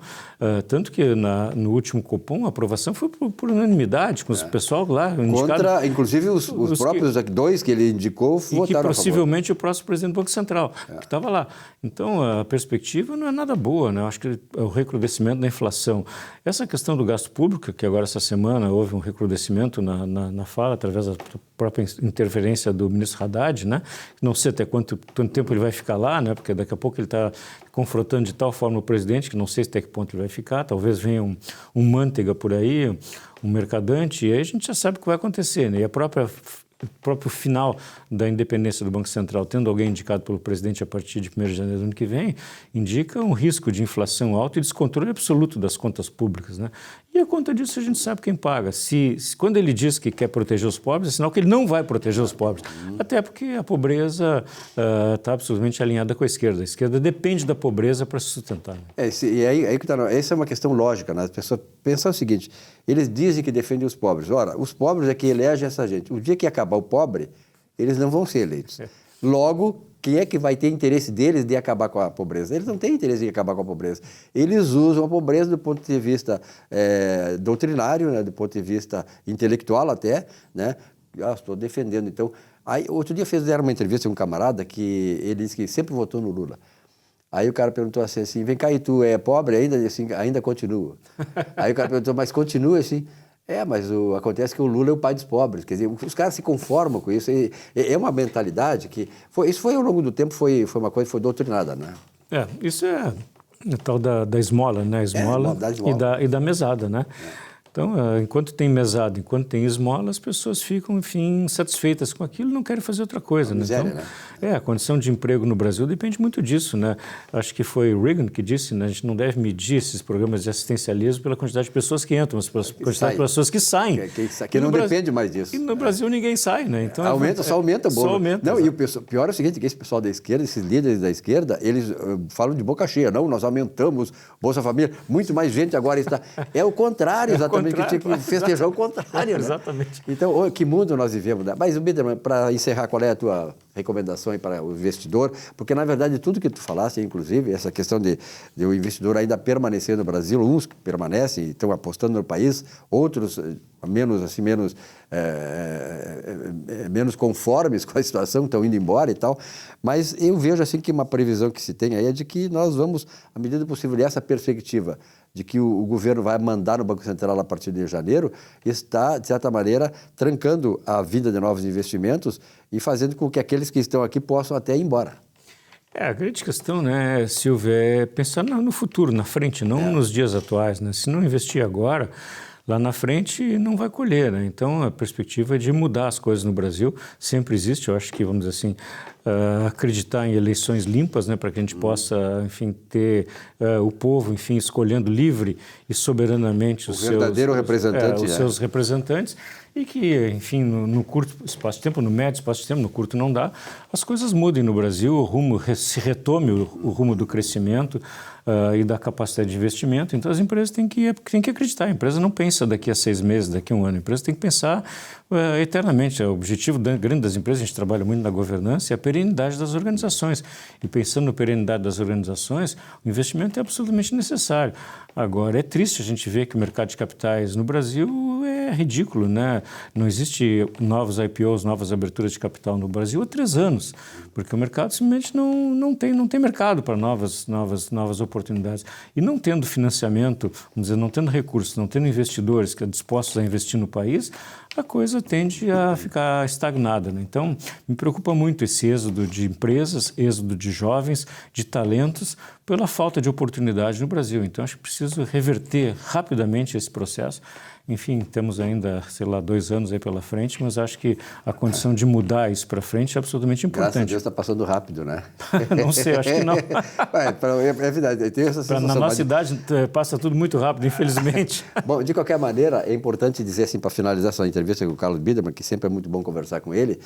Tanto que no último Copom, a aprovação foi por unanimidade, com o pessoal lá indicado. Contra, inclusive, os próprios próprios dois que ele indicou votaram a favor. E que possivelmente o próximo presidente do Banco Central, que estava lá. Então, a perspectiva não é nada boa, né? Eu acho que o recrudescimento da inflação. Essa questão do gasto público, que agora essa semana houve um recrudescimento na fala, através da própria interferência do ministro Haddad, né? Não sei até quanto tempo ele vai ficar lá, né? Porque daqui a pouco ele está confrontando de tal forma o presidente, que não sei até que ponto ele vai ficar, talvez venha um Manteiga por aí, um mercadante, e aí a gente já sabe o que vai acontecer, né? E o próprio final da independência do Banco Central, tendo alguém indicado pelo presidente a partir de 1º de janeiro do ano que vem, indica um risco de inflação alta e descontrole absoluto das contas públicas, né? E a conta disso a gente sabe quem paga. Quando ele diz que quer proteger os pobres, é sinal que ele não vai proteger os pobres. Até porque a pobreza está absolutamente alinhada com a esquerda. A esquerda depende da pobreza para se sustentar. Né? E aí que tá, essa é uma questão lógica, né? As pessoas pensam o seguinte, eles dizem que defendem os pobres. Ora, os pobres é que elegem essa gente. O dia que acabar o pobre, eles não vão ser eleitos. Logo, quem é que vai ter interesse deles de acabar com a pobreza? Eles não têm interesse em acabar com a pobreza. Eles usam a pobreza do ponto de vista doutrinário, né? Do ponto de vista intelectual até, né? Estou defendendo. Então, aí, outro dia fizeram uma entrevista com um camarada que ele disse que sempre votou no Lula. Aí o cara perguntou assim, vem cá, e tu é pobre ainda? Assim, ainda continua. Aí o cara perguntou, mas continua assim? Mas acontece que o Lula é o pai dos pobres. Quer dizer, os caras se conformam com isso. É uma mentalidade que... Isso foi, ao longo do tempo, foi uma coisa que foi doutrinada, né? Isso é o tal da esmola, né? Esmola, e da mesada, né? Então, enquanto tem mesada, enquanto tem esmola, as pessoas ficam, enfim, satisfeitas com aquilo e não querem fazer outra coisa. Miséria, né? Então, a condição de emprego no Brasil depende muito disso, né? Acho que foi Reagan que disse, né? A gente não deve medir esses programas de assistencialismo pela quantidade de pessoas que entram, mas pela quantidade de pessoas que saem. Que não depende mais disso. E no Brasil ninguém sai, né? Então, só aumenta o bolo. Só aumenta. Não, e o pior é o seguinte, que esse pessoal da esquerda, esses líderes da esquerda, eles falam de boca cheia. Não, nós aumentamos Bolsa Família, muito mais gente agora está... É o contrário, exatamente, que tinha que festejar o contrário, né? Exatamente. Então, que mundo nós vivemos, né? Mas, Biderman, para encerrar, qual é a tua recomendação aí para o investidor? Porque, na verdade, tudo que tu falaste, inclusive, essa questão de o investidor ainda permanecer no Brasil, uns que permanecem e estão apostando no país, outros menos conformes com a situação, estão indo embora e tal. Mas eu vejo assim que uma previsão que se tem aí é de que nós vamos, à medida do possível, essa perspectiva de que o governo vai mandar no Banco Central a partir de janeiro, está, de certa maneira, trancando a vinda de novos investimentos e fazendo com que aqueles que estão aqui possam até ir embora. A grande questão, né, Silvia, é pensar no futuro, na frente, não nos dias atuais, né? Se não investir agora, lá na frente não vai colher, né? Então, a perspectiva é de mudar as coisas no Brasil sempre existe. Eu acho que, vamos dizer assim, acreditar em eleições limpas, né, para que a gente possa, enfim, ter o povo, enfim, escolhendo livre e soberanamente os seus representantes e que, enfim, no curto espaço de tempo, no médio espaço de tempo, no curto não dá, as coisas mudem no Brasil, se retome o rumo do crescimento e da capacidade de investimento. Então, as empresas têm que acreditar. A empresa não pensa daqui a 6 meses, daqui a 1 ano. A empresa tem que pensar eternamente. O objetivo grande das empresas, a gente trabalha muito na governança, é a perenidade das organizações. E pensando na perenidade das organizações, o investimento é absolutamente necessário. Agora, é triste a gente ver que o mercado de capitais no Brasil é ridículo, né? Não existe novos IPOs, novas aberturas de capital no Brasil há 3 anos, porque o mercado simplesmente não tem mercado para novas oportunidades. E não tendo financiamento, vamos dizer, não tendo recursos, não tendo investidores que estão dispostos a investir no país, a coisa tende a ficar estagnada, né? Então, me preocupa muito esse êxodo de empresas, êxodo de jovens, de talentos, pela falta de oportunidade no Brasil. Então, acho que preciso reverter rapidamente esse processo. Enfim, temos ainda, 2 anos aí pela frente, mas acho que a condição de mudar isso para frente é absolutamente importante. Graças a Deus está passando rápido, né? Não sei, acho que não. É verdade, eu tenho essa sensação. Na nossa cidade passa tudo muito rápido, infelizmente. Bom, de qualquer maneira, é importante dizer assim, para finalizar essa entrevista com o Carlos Biderman, que sempre é muito bom conversar com ele,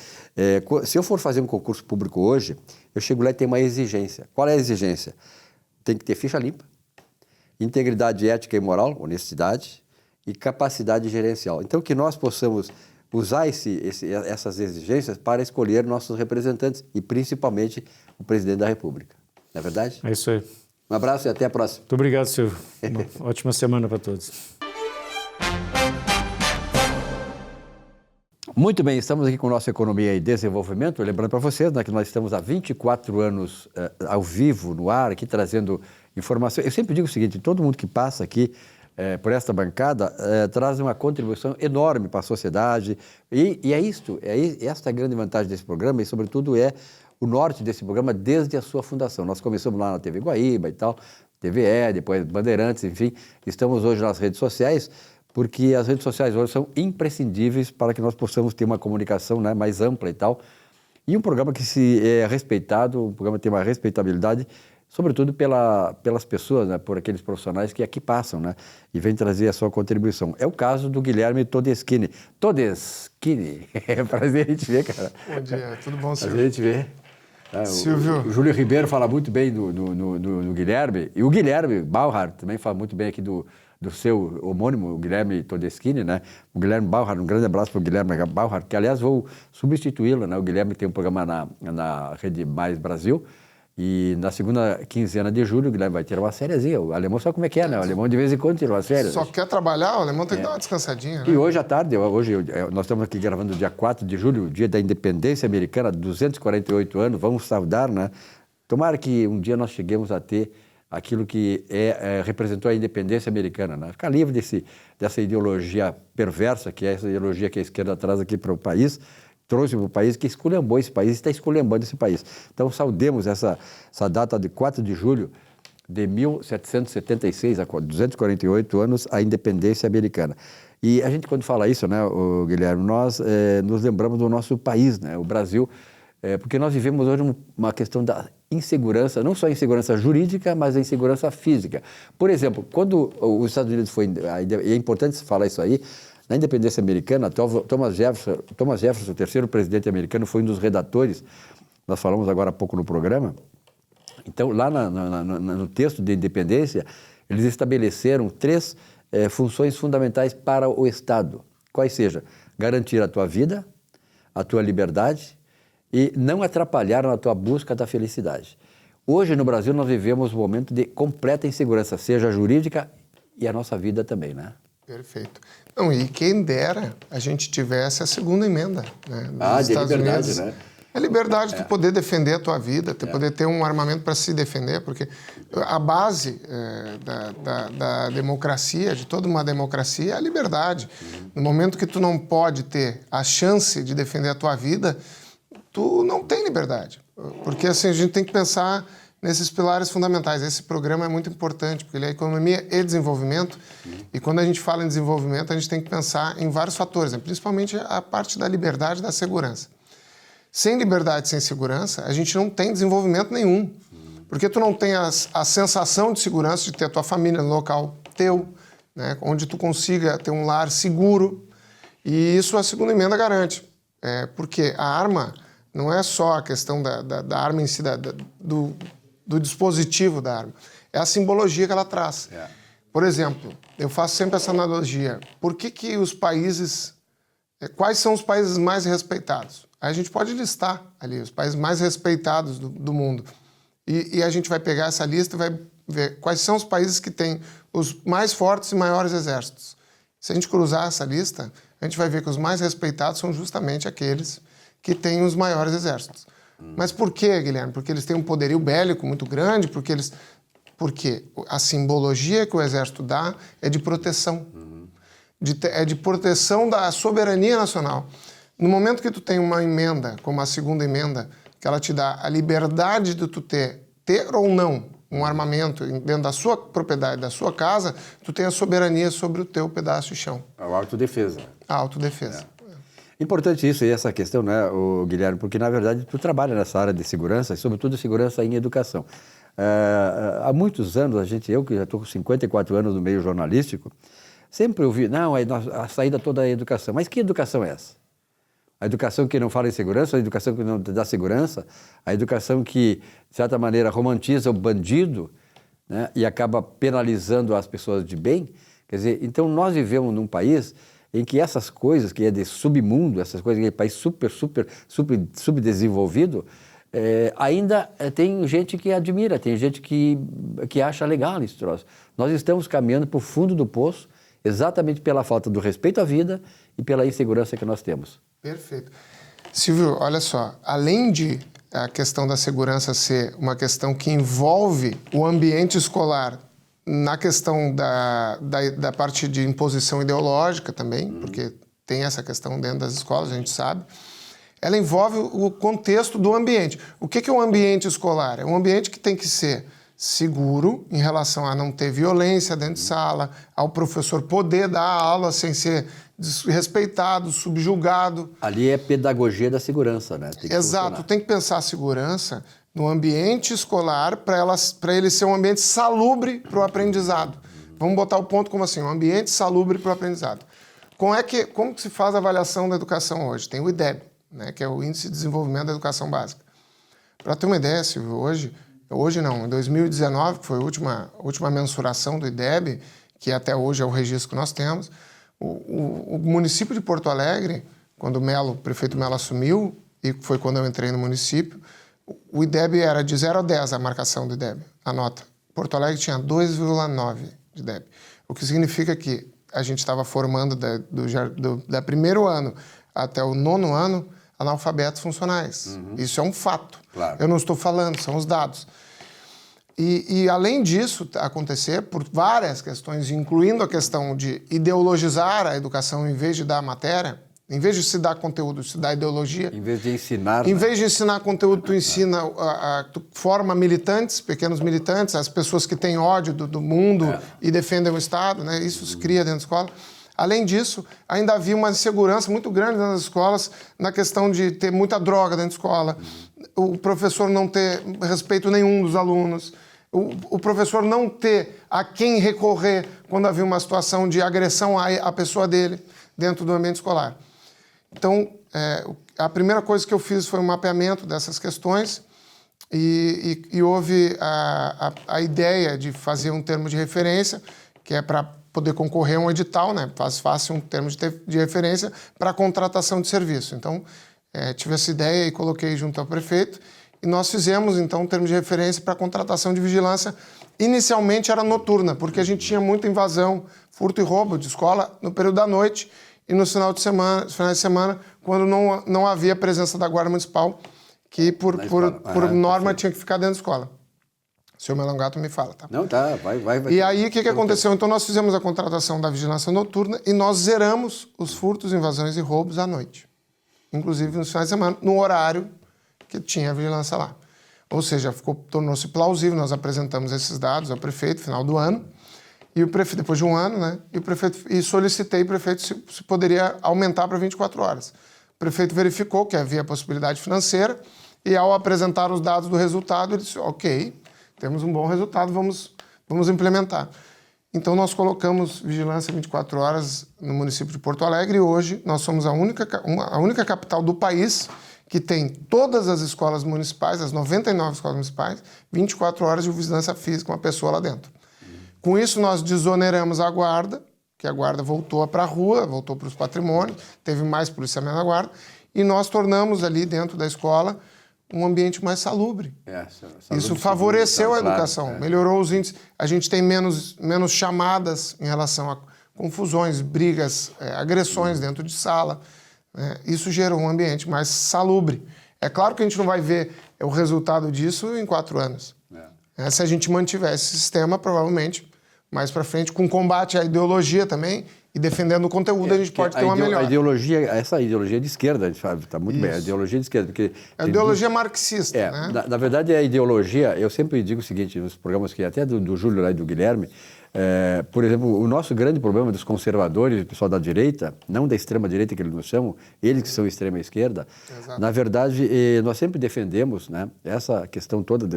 se eu for fazer um concurso público hoje, eu chego lá e tenho uma exigência. Qual é a exigência? Tem que ter ficha limpa, integridade ética e moral, honestidade, e capacidade gerencial. Então, que nós possamos usar essas exigências para escolher nossos representantes e, principalmente, o presidente da República. Não é verdade? É isso aí. Um abraço e até a próxima. Muito obrigado, Silvio. Uma ótima semana para todos. Muito bem, estamos aqui com o nosso Economia e Desenvolvimento. Lembrando para vocês, né, que nós estamos há 24 anos ao vivo, no ar, aqui trazendo informação. Eu sempre digo o seguinte, todo mundo que passa aqui por esta bancada traz uma contribuição enorme para a sociedade. E é isto, esta é a grande vantagem desse programa e, sobretudo, é o norte desse programa desde a sua fundação. Nós começamos lá na TV Guaíba e tal, TVE, depois Bandeirantes, enfim. Estamos hoje nas redes sociais, porque as redes sociais hoje são imprescindíveis para que nós possamos ter uma comunicação, né, mais ampla e tal. E um programa que se é respeitado, um programa que tem uma respeitabilidade, sobretudo pelas pessoas, né, por aqueles profissionais que aqui passam, né, e vêm trazer a sua contribuição. É o caso do Guilherme Todeschini. Todeschini, é prazer a gente ver, cara. Bom dia, tudo bom, Silvio? Prazer a gente ver. Silvio. O Júlio Ribeiro fala muito bem do Guilherme, e o Guilherme Bauhart também fala muito bem aqui do seu homônimo, o Guilherme Todeschini, né? O Guilherme Bauhart, um grande abraço para o Guilherme Bauhart, que aliás vou substituí-lo, né? O Guilherme tem um programa na Rede Mais Brasil, e na segunda quinzena de julho o Guilherme vai ter uma sériezinha. O alemão sabe como é que é, né? O alemão de vez em quando tira uma série. Só quer trabalhar, o alemão tem que dar uma descansadinha, né? E hoje à tarde, nós estamos aqui gravando dia 4 de julho, dia da independência americana, 248 anos, vamos saudar, né? Tomara que um dia nós cheguemos a ter aquilo que representou a independência americana, né? Ficar livre dessa ideologia perversa, que é essa ideologia que a esquerda traz aqui para o país, trouxe para o país, que esculhambou esse país, está esculhambando esse país. Então, saudemos essa data de 4 de julho de 1776, há 248 anos, a independência americana. E a gente, quando fala isso, né, Guilherme, nós nos lembramos do nosso país, né, o Brasil, porque nós vivemos hoje uma questão da insegurança, não só a insegurança jurídica, mas a insegurança física. Por exemplo, quando os Estados Unidos e é importante falar isso aí, na independência americana, Thomas Jefferson, o terceiro presidente americano, foi um dos redatores, nós falamos agora há pouco no programa. Então, lá no texto de independência, eles estabeleceram 3 funções fundamentais para o Estado, quais sejam garantir a tua vida, a tua liberdade e não atrapalhar na tua busca da felicidade. Hoje, no Brasil, nós vivemos um momento de completa insegurança, seja jurídica e a nossa vida também, né? Perfeito. Não, e quem dera a gente tivesse a segunda emenda, né, dos de Estados liberdade, Unidos. né? É liberdade de poder defender a tua vida, poder ter um armamento para se defender, porque a base da democracia, de toda uma democracia, é a liberdade. No momento que tu não pode ter a chance de defender a tua vida, tu não tem liberdade. Porque assim, a gente tem que pensar nesses pilares fundamentais. Esse programa é muito importante, porque ele é economia e desenvolvimento, e quando a gente fala em desenvolvimento, a gente tem que pensar em vários fatores, né? Principalmente a parte da liberdade e da segurança. Sem liberdade e sem segurança, a gente não tem desenvolvimento nenhum, porque tu não tem a sensação de segurança de ter a tua família no local teu, né? Onde tu consiga ter um lar seguro, e isso a segunda emenda garante. Porque a arma não é só a questão da arma em si, do dispositivo da arma. É a simbologia que ela traz. Por exemplo, eu faço sempre essa analogia. Por que os países... Quais são os países mais respeitados? Aí a gente pode listar ali os países mais respeitados do mundo. E a gente vai pegar essa lista e vai ver quais são os países que têm os mais fortes e maiores exércitos. Se a gente cruzar essa lista, a gente vai ver que os mais respeitados são justamente aqueles que têm os maiores exércitos. Mas por quê, Guilherme? Porque eles têm um poderio bélico muito grande, porque a simbologia que o exército dá é de proteção. É de proteção da soberania nacional. No momento que tu tem uma emenda, como a segunda emenda, que ela te dá a liberdade de tu ter ou não um armamento dentro da sua propriedade, da sua casa, tu tem a soberania sobre o teu pedaço de chão. A autodefesa. A autodefesa. Importante isso e essa questão, né, Guilherme, porque na verdade tu trabalha nessa área de segurança e sobretudo segurança em educação. Há muitos anos, eu que já estou com 54 anos no meio jornalístico, sempre ouvi, não, a saída toda é a educação. Mas que educação é essa? A educação que não fala em segurança, a educação que não dá segurança, a educação que, de certa maneira, romantiza o bandido, né, e acaba penalizando as pessoas de bem. Quer dizer, então nós vivemos num país em que essas coisas, que é de submundo, essas coisas que é país subdesenvolvido, ainda tem gente que admira, tem gente que acha legal esse troço. Nós estamos caminhando para o fundo do poço exatamente pela falta do respeito à vida e pela insegurança que nós temos. Perfeito. Silvio, olha só, além de a questão da segurança ser uma questão que envolve o ambiente escolar na questão da parte de imposição ideológica também, porque tem essa questão dentro das escolas, a gente sabe, ela envolve o contexto do ambiente. O que é um ambiente escolar? É um ambiente que tem que ser seguro em relação a não ter violência dentro de sala, ao professor poder dar a aula sem ser desrespeitado, subjugado. Ali é pedagogia da segurança, né? Tem que Exato, funcionar. tem que pensar a segurança no ambiente escolar para ele ser um ambiente salubre para o aprendizado. Vamos botar o ponto como assim, um ambiente salubre para o aprendizado. Como que se faz a avaliação da educação hoje? Tem o IDEB, né, que é o Índice de Desenvolvimento da Educação Básica. Para ter uma ideia, Silvio, hoje não, em 2019, que foi a última mensuração do IDEB, que até hoje é o registro que nós temos, o município de Porto Alegre, quando o prefeito Melo assumiu, e foi quando eu entrei no município, o IDEB era de 0 a 10 a marcação do IDEB, a nota. Porto Alegre tinha 2,9 de IDEB, o que significa que a gente estava formando da primeiro ano até o 9º ano analfabetos funcionais. Isso é um fato. Claro. Eu não estou falando, são os dados. E além disso acontecer, por várias questões, incluindo a questão de ideologizar a educação em vez de dar matéria, em vez de se dar conteúdo, se dar ideologia. Em vez de ensinar... Em vez de ensinar conteúdo, tu ensina, tu forma militantes, pequenos militantes, as pessoas que têm ódio do mundo e defendem o Estado, né? Isso se cria dentro da escola. Além disso, ainda havia uma insegurança muito grande nas escolas na questão de ter muita droga dentro da escola, o professor não ter respeito nenhum dos alunos, o professor não ter a quem recorrer quando havia uma situação de agressão à pessoa dele dentro do ambiente escolar. Então, a primeira coisa que eu fiz foi um mapeamento dessas questões e houve a ideia de fazer um termo de referência, que é para poder concorrer a um edital, né? Faz-se um termo de referência para a contratação de serviço. Então, tive essa ideia e coloquei junto ao prefeito e nós fizemos, então, um termo de referência para a contratação de vigilância. Inicialmente era noturna, porque a gente tinha muita invasão, furto e roubo de escola no período da noite e nos finais de semana, quando não havia presença da Guarda Municipal, que por norma tinha que ficar dentro da escola. O senhor Melongato me fala, tá? Não, tá, vai. E aí, o que aconteceu? Então, nós fizemos a contratação da vigilância noturna e nós zeramos os furtos, invasões e roubos à noite. Inclusive nos finais de semana, no horário que tinha a vigilância lá. Ou seja, tornou-se plausível, nós apresentamos esses dados ao prefeito no final do ano, e o prefeito, depois de um ano, né? E solicitei ao prefeito se poderia aumentar para 24 horas. O prefeito verificou que havia possibilidade financeira e, ao apresentar os dados do resultado, ele disse, ok, temos um bom resultado, vamos implementar. Então, nós colocamos vigilância 24 horas no município de Porto Alegre e hoje nós somos a única capital do país que tem todas as escolas municipais, as 99 escolas municipais, 24 horas de vigilância física, uma pessoa lá dentro. Com isso, nós desoneramos a guarda, que a guarda voltou para a rua, voltou para os patrimônios, teve mais policiamento na guarda, e nós tornamos ali dentro da escola um ambiente mais salubre. Isso favoreceu a educação, melhorou os índices. A gente tem menos chamadas em relação a confusões, brigas, agressões dentro de sala. Isso gerou um ambiente mais salubre. É claro que a gente não vai ver o resultado disso em 4 anos. Se a gente mantiver esse sistema, provavelmente, mais para frente, com combate à ideologia também, e defendendo o conteúdo, a gente pode ter uma melhora. Essa ideologia de esquerda, a gente fala, está muito bem, a ideologia de esquerda. Porque a ideologia marxista, né? Na verdade, a ideologia, eu sempre digo o seguinte, nos programas que até do Júlio lá e do Guilherme, por exemplo, o nosso grande problema dos conservadores, o pessoal da direita, não da extrema-direita que eles nos chamam, eles que são extrema-esquerda, na verdade, nós sempre defendemos, né, essa questão toda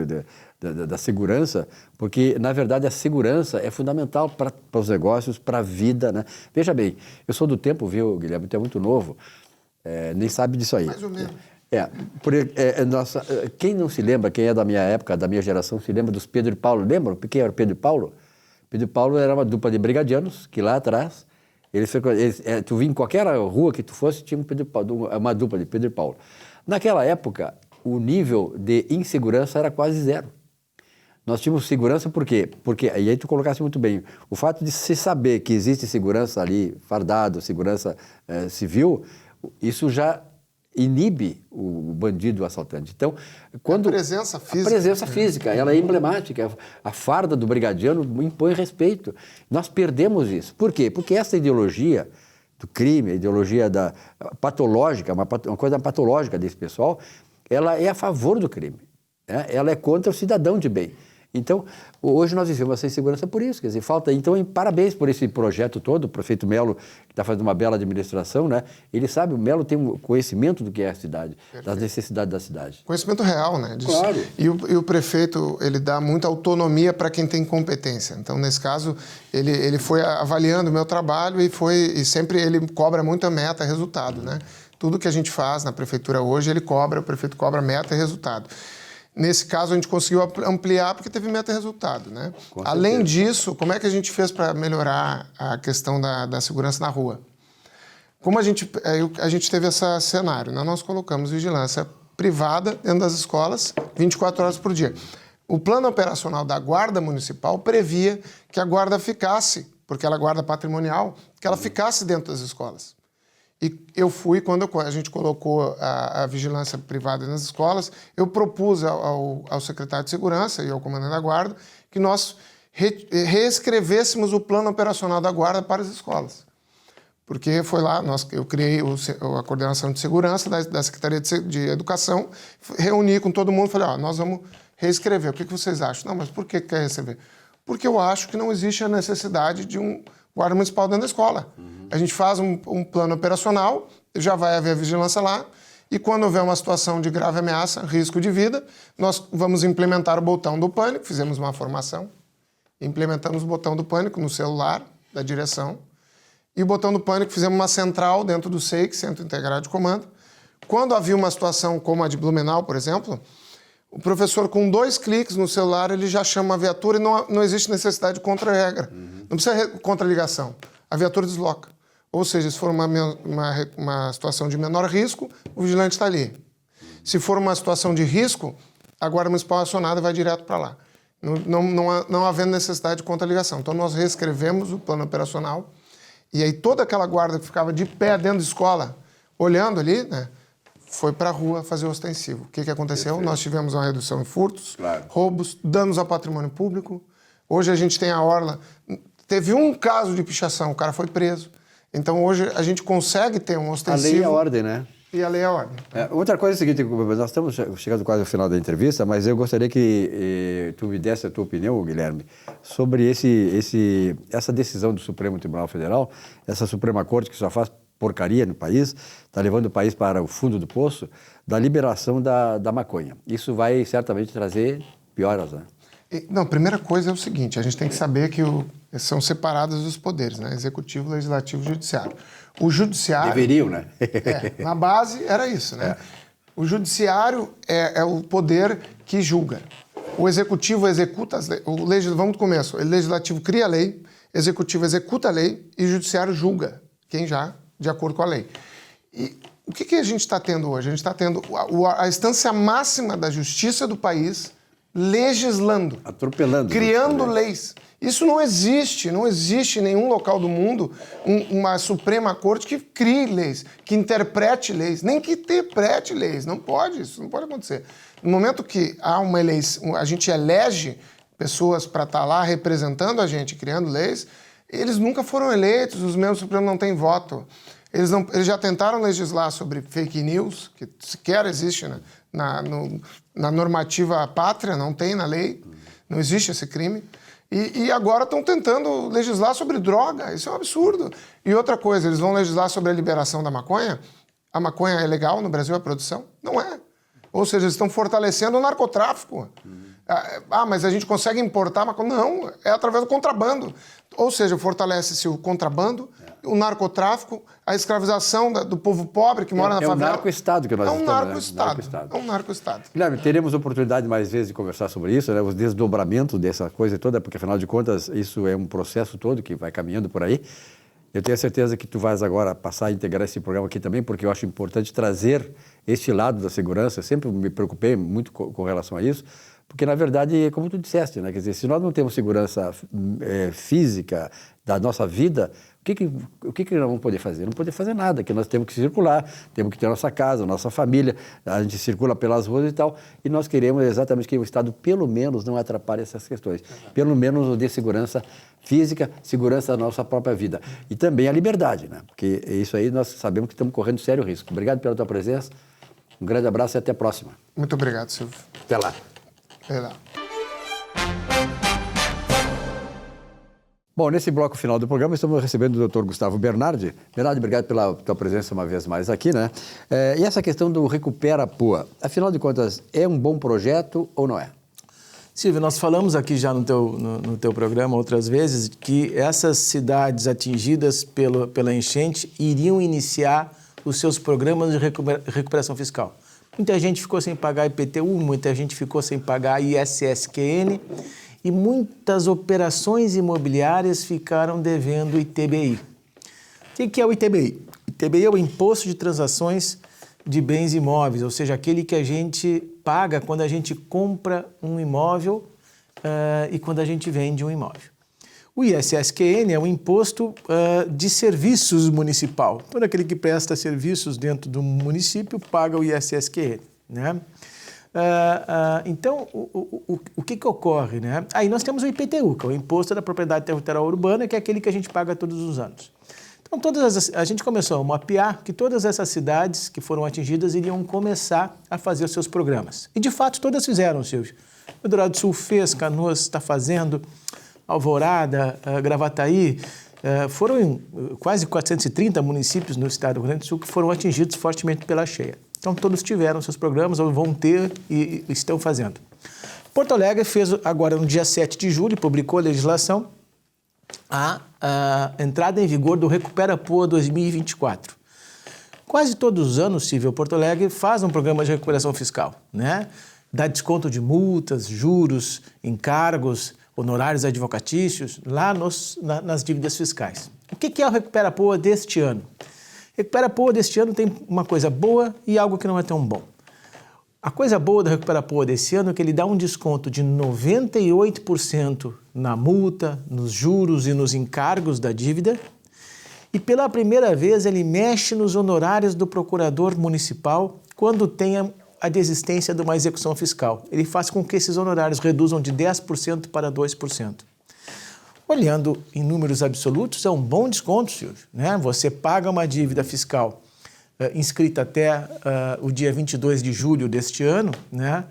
da segurança, porque, na verdade, a segurança é fundamental para os negócios, para a vida, né? Veja bem, eu sou do tempo, viu, Guilherme, tu é muito novo, nem sabe disso aí. Mais ou menos. Quem não se lembra, quem é da minha época, da minha geração, se lembra dos Pedro e Paulo, lembram? Quem era o Pedro e Paulo? Pedro e Paulo era uma dupla de brigadianos, que lá atrás, tu vinha em qualquer rua que tu fosse, tinha uma dupla de Pedro e Paulo. Naquela época, o nível de insegurança era quase zero. Nós tínhamos segurança por quê? Porque, e aí tu colocaste muito bem, o fato de se saber que existe segurança ali, fardado, segurança civil, isso já inibe o bandido, o assaltante. Então, quando... A presença física. A presença física, ela é emblemática. A farda do brigadiano impõe respeito. Nós perdemos isso. Por quê? Porque essa ideologia do crime, a ideologia patológica, uma coisa patológica desse pessoal, ela é a favor do crime, né? Ela é contra o cidadão de bem. Então, hoje nós vivemos essa insegurança por isso, quer dizer, falta... Então, parabéns por esse projeto todo, o prefeito Melo, que está fazendo uma bela administração, né? Ele sabe, o Melo tem um conhecimento do que é a cidade, Perfeito. Das necessidades da cidade. Conhecimento real, né? Disso. Claro. E o prefeito, ele dá muita autonomia para quem tem competência. Então, nesse caso, ele foi avaliando o meu trabalho e sempre ele cobra muita meta e resultado, né? Tudo que a gente faz na prefeitura hoje, o prefeito cobra meta e resultado. Nesse caso, a gente conseguiu ampliar porque teve meta e resultado, né? Além disso, como é que a gente fez para melhorar a questão da segurança na rua? Como a gente teve esse cenário, né? Nós colocamos vigilância privada dentro das escolas 24 horas por dia. O plano operacional da Guarda Municipal previa que a guarda ficasse, porque ela é guarda patrimonial, que ela ficasse dentro das escolas. E eu fui, quando a gente colocou a vigilância privada nas escolas, eu propus ao secretário de Segurança e ao comandante da Guarda que nós reescrevêssemos o plano operacional da Guarda para as escolas. Porque foi lá, eu criei a coordenação de segurança da Secretaria de Educação, reuni com todo mundo e falei, nós vamos reescrever, o que vocês acham? Não, mas por que quer reescrever? Porque eu acho que não existe a necessidade de um guarda municipal dentro da escola. A gente faz um plano operacional, já vai haver vigilância lá, e quando houver uma situação de grave ameaça, risco de vida, nós vamos implementar o botão do pânico, fizemos uma formação, implementamos o botão do pânico no celular da direção, e o botão do pânico fizemos uma central dentro do SEIC, Centro Integrado de Comando. Quando havia uma situação como a de Blumenau, por exemplo, o professor, com 2 cliques no celular, ele já chama a viatura e não existe necessidade de contra-regra. Não precisa contra-ligação. A viatura desloca. Ou seja, se for uma situação de menor risco, o vigilante está ali. Se for uma situação de risco, a Guarda Municipal é acionada e vai direto para lá. Não havendo necessidade de contra-ligação. Então, nós reescrevemos o plano operacional e aí toda aquela guarda que ficava de pé dentro da escola, olhando ali, né, foi para a rua fazer o ostensivo. O que aconteceu? Perfeito. Nós tivemos uma redução em furtos, claro, roubos, danos ao patrimônio público. Hoje a gente tem a orla... Teve um caso de pichação, o cara foi preso. Então hoje a gente consegue ter um ostensivo... A lei e a ordem, né? E a lei e a ordem. Outra coisa é a seguinte, nós estamos chegando quase ao final da entrevista, mas eu gostaria que tu me desse a tua opinião, Guilherme, sobre essa decisão do Supremo Tribunal Federal, essa Suprema Corte que só faz porcaria no país, está levando o país para o fundo do poço, da liberação da maconha. Isso vai certamente trazer pioras, né? Não, a primeira coisa é o seguinte, a gente tem que saber que são separados os poderes, né? Executivo, Legislativo e Judiciário. O Judiciário... Deveriam, né? Na base era isso, né? O Judiciário é o poder que julga. O Executivo executa as leis. Vamos do começo. O Legislativo cria a lei, o Executivo executa a lei e o Judiciário julga quem já, de acordo com a lei. E o que a gente está tendo hoje? A gente está tendo a instância máxima da justiça do país legislando, atropelando, criando leis. Isso não existe em nenhum local do mundo uma Suprema Corte que crie leis, que interprete leis, nem que interprete leis. Não pode, isso não pode acontecer. No momento que há uma eleição, a gente elege pessoas para estar lá representando a gente, criando leis, eles nunca foram eleitos, os membros do Supremo não têm voto. Eles já tentaram legislar sobre fake news, que sequer existe na normativa pátria, não tem na lei, não existe esse crime. E agora estão tentando legislar sobre droga, isso é um absurdo. E outra coisa, eles vão legislar sobre a liberação da maconha. A maconha é legal no Brasil, a produção? Não é. Ou seja, eles estão fortalecendo o narcotráfico. Mas a gente consegue importar maconha? Não, é através do contrabando. Ou seja, fortalece-se o contrabando, o narcotráfico, a escravização do povo pobre que mora na favela. É um narco-estado que nós estamos, narco-estado. É um narco-estado. Guilherme, teremos oportunidade mais vezes de conversar sobre isso, né? Os desdobramentos dessa coisa toda, porque afinal de contas isso é um processo todo que vai caminhando por aí. Eu tenho certeza que tu vais agora passar a integrar esse programa aqui também, porque eu acho importante trazer este lado da segurança. Eu sempre me preocupei muito com relação a isso, Porque, na verdade, como tu disseste, né? Quer dizer, se nós não temos segurança física da nossa vida, o que nós vamos poder fazer? Não poder fazer nada, que nós temos que circular, temos que ter nossa casa, nossa família, a gente circula pelas ruas e tal, e nós queremos exatamente que o Estado, pelo menos, não atrapalhe essas questões. Pelo menos nos dê segurança física, segurança da nossa própria vida. E também a liberdade, né? Porque isso aí nós sabemos que estamos correndo sério risco. Obrigado pela tua presença, um grande abraço e até a próxima. Muito obrigado, Silvio. Até lá. Até lá. Bom, nesse bloco final do programa, estamos recebendo o Dr. Gustavo Bernardi. Bernardi, obrigado pela tua presença uma vez mais aqui, né? E essa questão do Recupera Poa, afinal de contas, é um bom projeto ou não é? Silvio, nós falamos aqui já no teu programa outras vezes que essas cidades atingidas pela enchente iriam iniciar os seus programas de recuperação fiscal. Muita gente ficou sem pagar IPTU, muita gente ficou sem pagar ISSQN, e muitas operações imobiliárias ficaram devendo ITBI. O que é o ITBI? O ITBI é o Imposto de Transações de Bens Imóveis, ou seja, aquele que a gente paga quando a gente compra um imóvel e quando a gente vende um imóvel. O ISSQN é o Imposto de Serviços Municipal. Todo aquele que presta serviços dentro do município paga o ISSQN, né? Então, o que ocorre, né? Aí nós temos o IPTU, que é o Imposto da Propriedade Territorial Urbana, que é aquele que a gente paga todos os anos. Então, a gente começou a mapear que todas essas cidades que foram atingidas iriam começar a fazer os seus programas. E, de fato, todas fizeram, Silvio. O Dourado do Sul fez, Canoas está fazendo, Alvorada, Gravataí, foram quase 430 municípios no estado do Rio Grande do Sul que foram atingidos fortemente pela cheia. Então, todos tiveram seus programas, ou vão ter e estão fazendo. Porto Alegre fez agora, no dia 7 de julho, publicou a legislação, a entrada em vigor do Recupera Poa 2024. Quase todos os anos, Silvio, Porto Alegre faz um programa de recuperação fiscal, né? Dá desconto de multas, juros, encargos, honorários advocatícios, lá nas dívidas fiscais. O que é o Recupera Poa deste ano? Recupera Poa deste ano tem uma coisa boa e algo que não é tão bom. A coisa boa do Recupera Poa desse ano é que ele dá um desconto de 98% na multa, nos juros e nos encargos da dívida, e pela primeira vez ele mexe nos honorários do procurador municipal quando tem a desistência de uma execução fiscal. Ele faz com que esses honorários reduzam de 10% para 2%. Olhando em números absolutos, é um bom desconto, Silvio, né? Você paga uma dívida fiscal inscrita até o dia 22 de julho deste ano, né?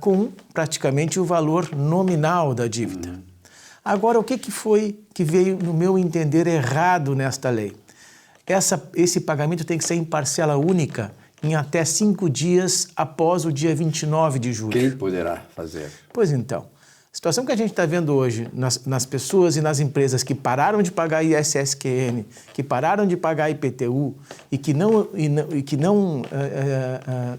Com praticamente o valor nominal da dívida. Agora, o que foi que veio, no meu entender, errado nesta lei? Esse pagamento tem que ser em parcela única, em até 5 dias após o dia 29 de julho. Quem poderá fazer? Pois então, a situação que a gente está vendo hoje nas pessoas e nas empresas que pararam de pagar ISSQN, que pararam de pagar IPTU e que não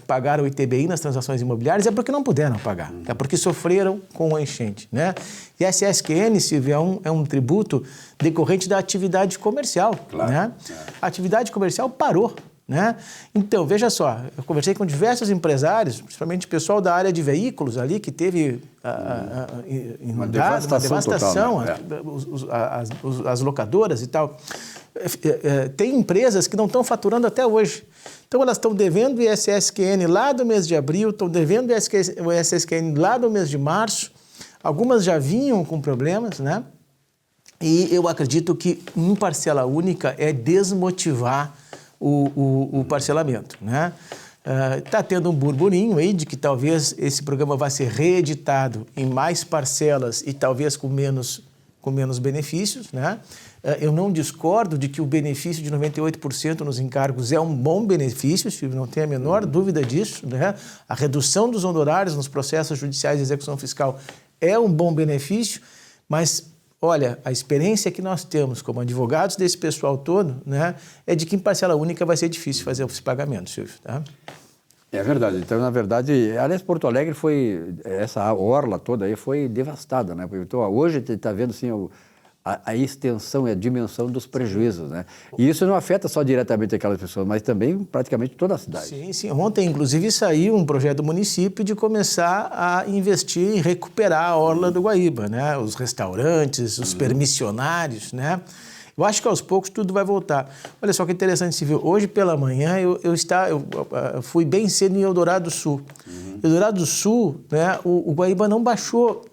pagaram ITBI nas transações imobiliárias é porque não puderam pagar, é porque sofreram com a enchente, né? E ISSQN, Silvio, é um tributo decorrente da atividade comercial, claro, né? A atividade comercial parou, né? Então, veja só, eu conversei com diversos empresários, principalmente pessoal da área de veículos ali, que teve uma devastação total, né? As locadoras e tal. Tem empresas que não estão faturando até hoje. Então, elas estão devendo o ISSQN lá do mês de abril, estão devendo o ISSQN lá do mês de março. Algumas já vinham com problemas, né? E eu acredito que em parcela única é desmotivar o parcelamento, né? Está tendo um burburinho aí de que talvez esse programa vá ser reeditado em mais parcelas e talvez com menos benefícios, né? Eu não discordo de que o benefício de 98% nos encargos é um bom benefício, não tenho a menor dúvida disso, né? A redução dos honorários nos processos judiciais de execução fiscal é um bom benefício, mas olha, a experiência que nós temos como advogados desse pessoal todo, né, é de que em parcela única vai ser difícil fazer esse pagamento, Silvio, tá? É verdade. Então, na verdade, aliás, Porto Alegre essa orla toda aí foi devastada, né? Então, hoje está vendo, assim, a extensão e a dimensão dos prejuízos, né? E isso não afeta só diretamente aquelas pessoas, mas também praticamente toda a cidade. Sim, sim. Ontem, inclusive, saiu um projeto do município de começar a investir em recuperar a orla do Guaíba, né? Os restaurantes, os permissionários, né? Eu acho que aos poucos tudo vai voltar. Olha só que interessante se viu. Hoje pela manhã eu fui bem cedo em Eldorado do Sul. Eldorado do Sul, né, o Guaíba não baixou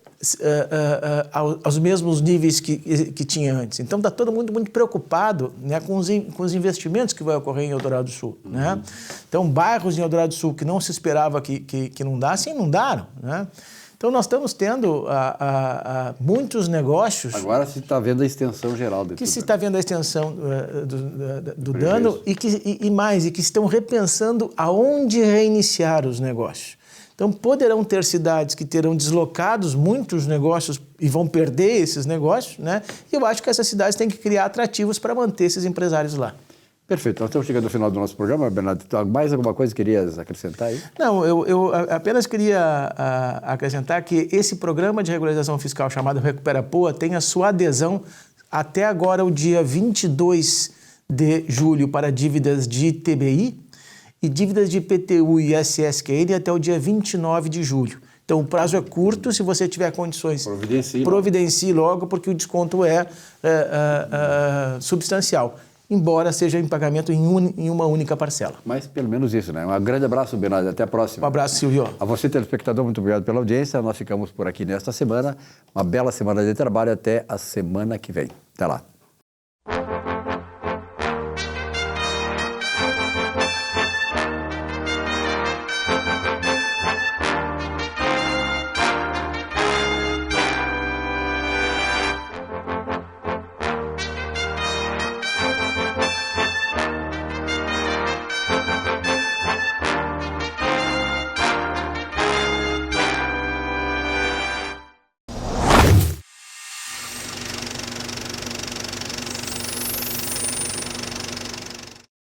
aos mesmos níveis que tinha antes. Então está todo mundo muito preocupado, né, com os investimentos que vai ocorrer em Eldorado do Sul. Né? Então bairros em Eldorado do Sul que não se esperava que inundassem, inundaram. Né? Então, nós estamos tendo muitos negócios... Agora se está vendo a extensão geral disso. Que se está vendo a extensão do dano e que estão repensando aonde reiniciar os negócios. Então, poderão ter cidades que terão deslocados muitos negócios e vão perder esses negócios, né? E eu acho que essas cidades têm que criar atrativos para manter esses empresários lá. Perfeito. Nós estamos chegando ao final do nosso programa, Bernardo. Mais alguma coisa que querias acrescentar aí? Não, eu apenas queria acrescentar que esse programa de regularização fiscal chamado Recupera Poa tem a sua adesão até agora, o dia 22 de julho, para dívidas de ITBI e dívidas de IPTU e ISSQN até o dia 29 de julho. Então, o prazo é curto, se você tiver condições, providencie logo, porque o desconto é substancial, embora seja em pagamento em uma única parcela. Mas pelo menos isso, né? Um grande abraço, Bernardo. Até a próxima. Um abraço, Silvio. A você, telespectador, muito obrigado pela audiência. Nós ficamos por aqui nesta semana. Uma bela semana de trabalho. Até a semana que vem. Até lá.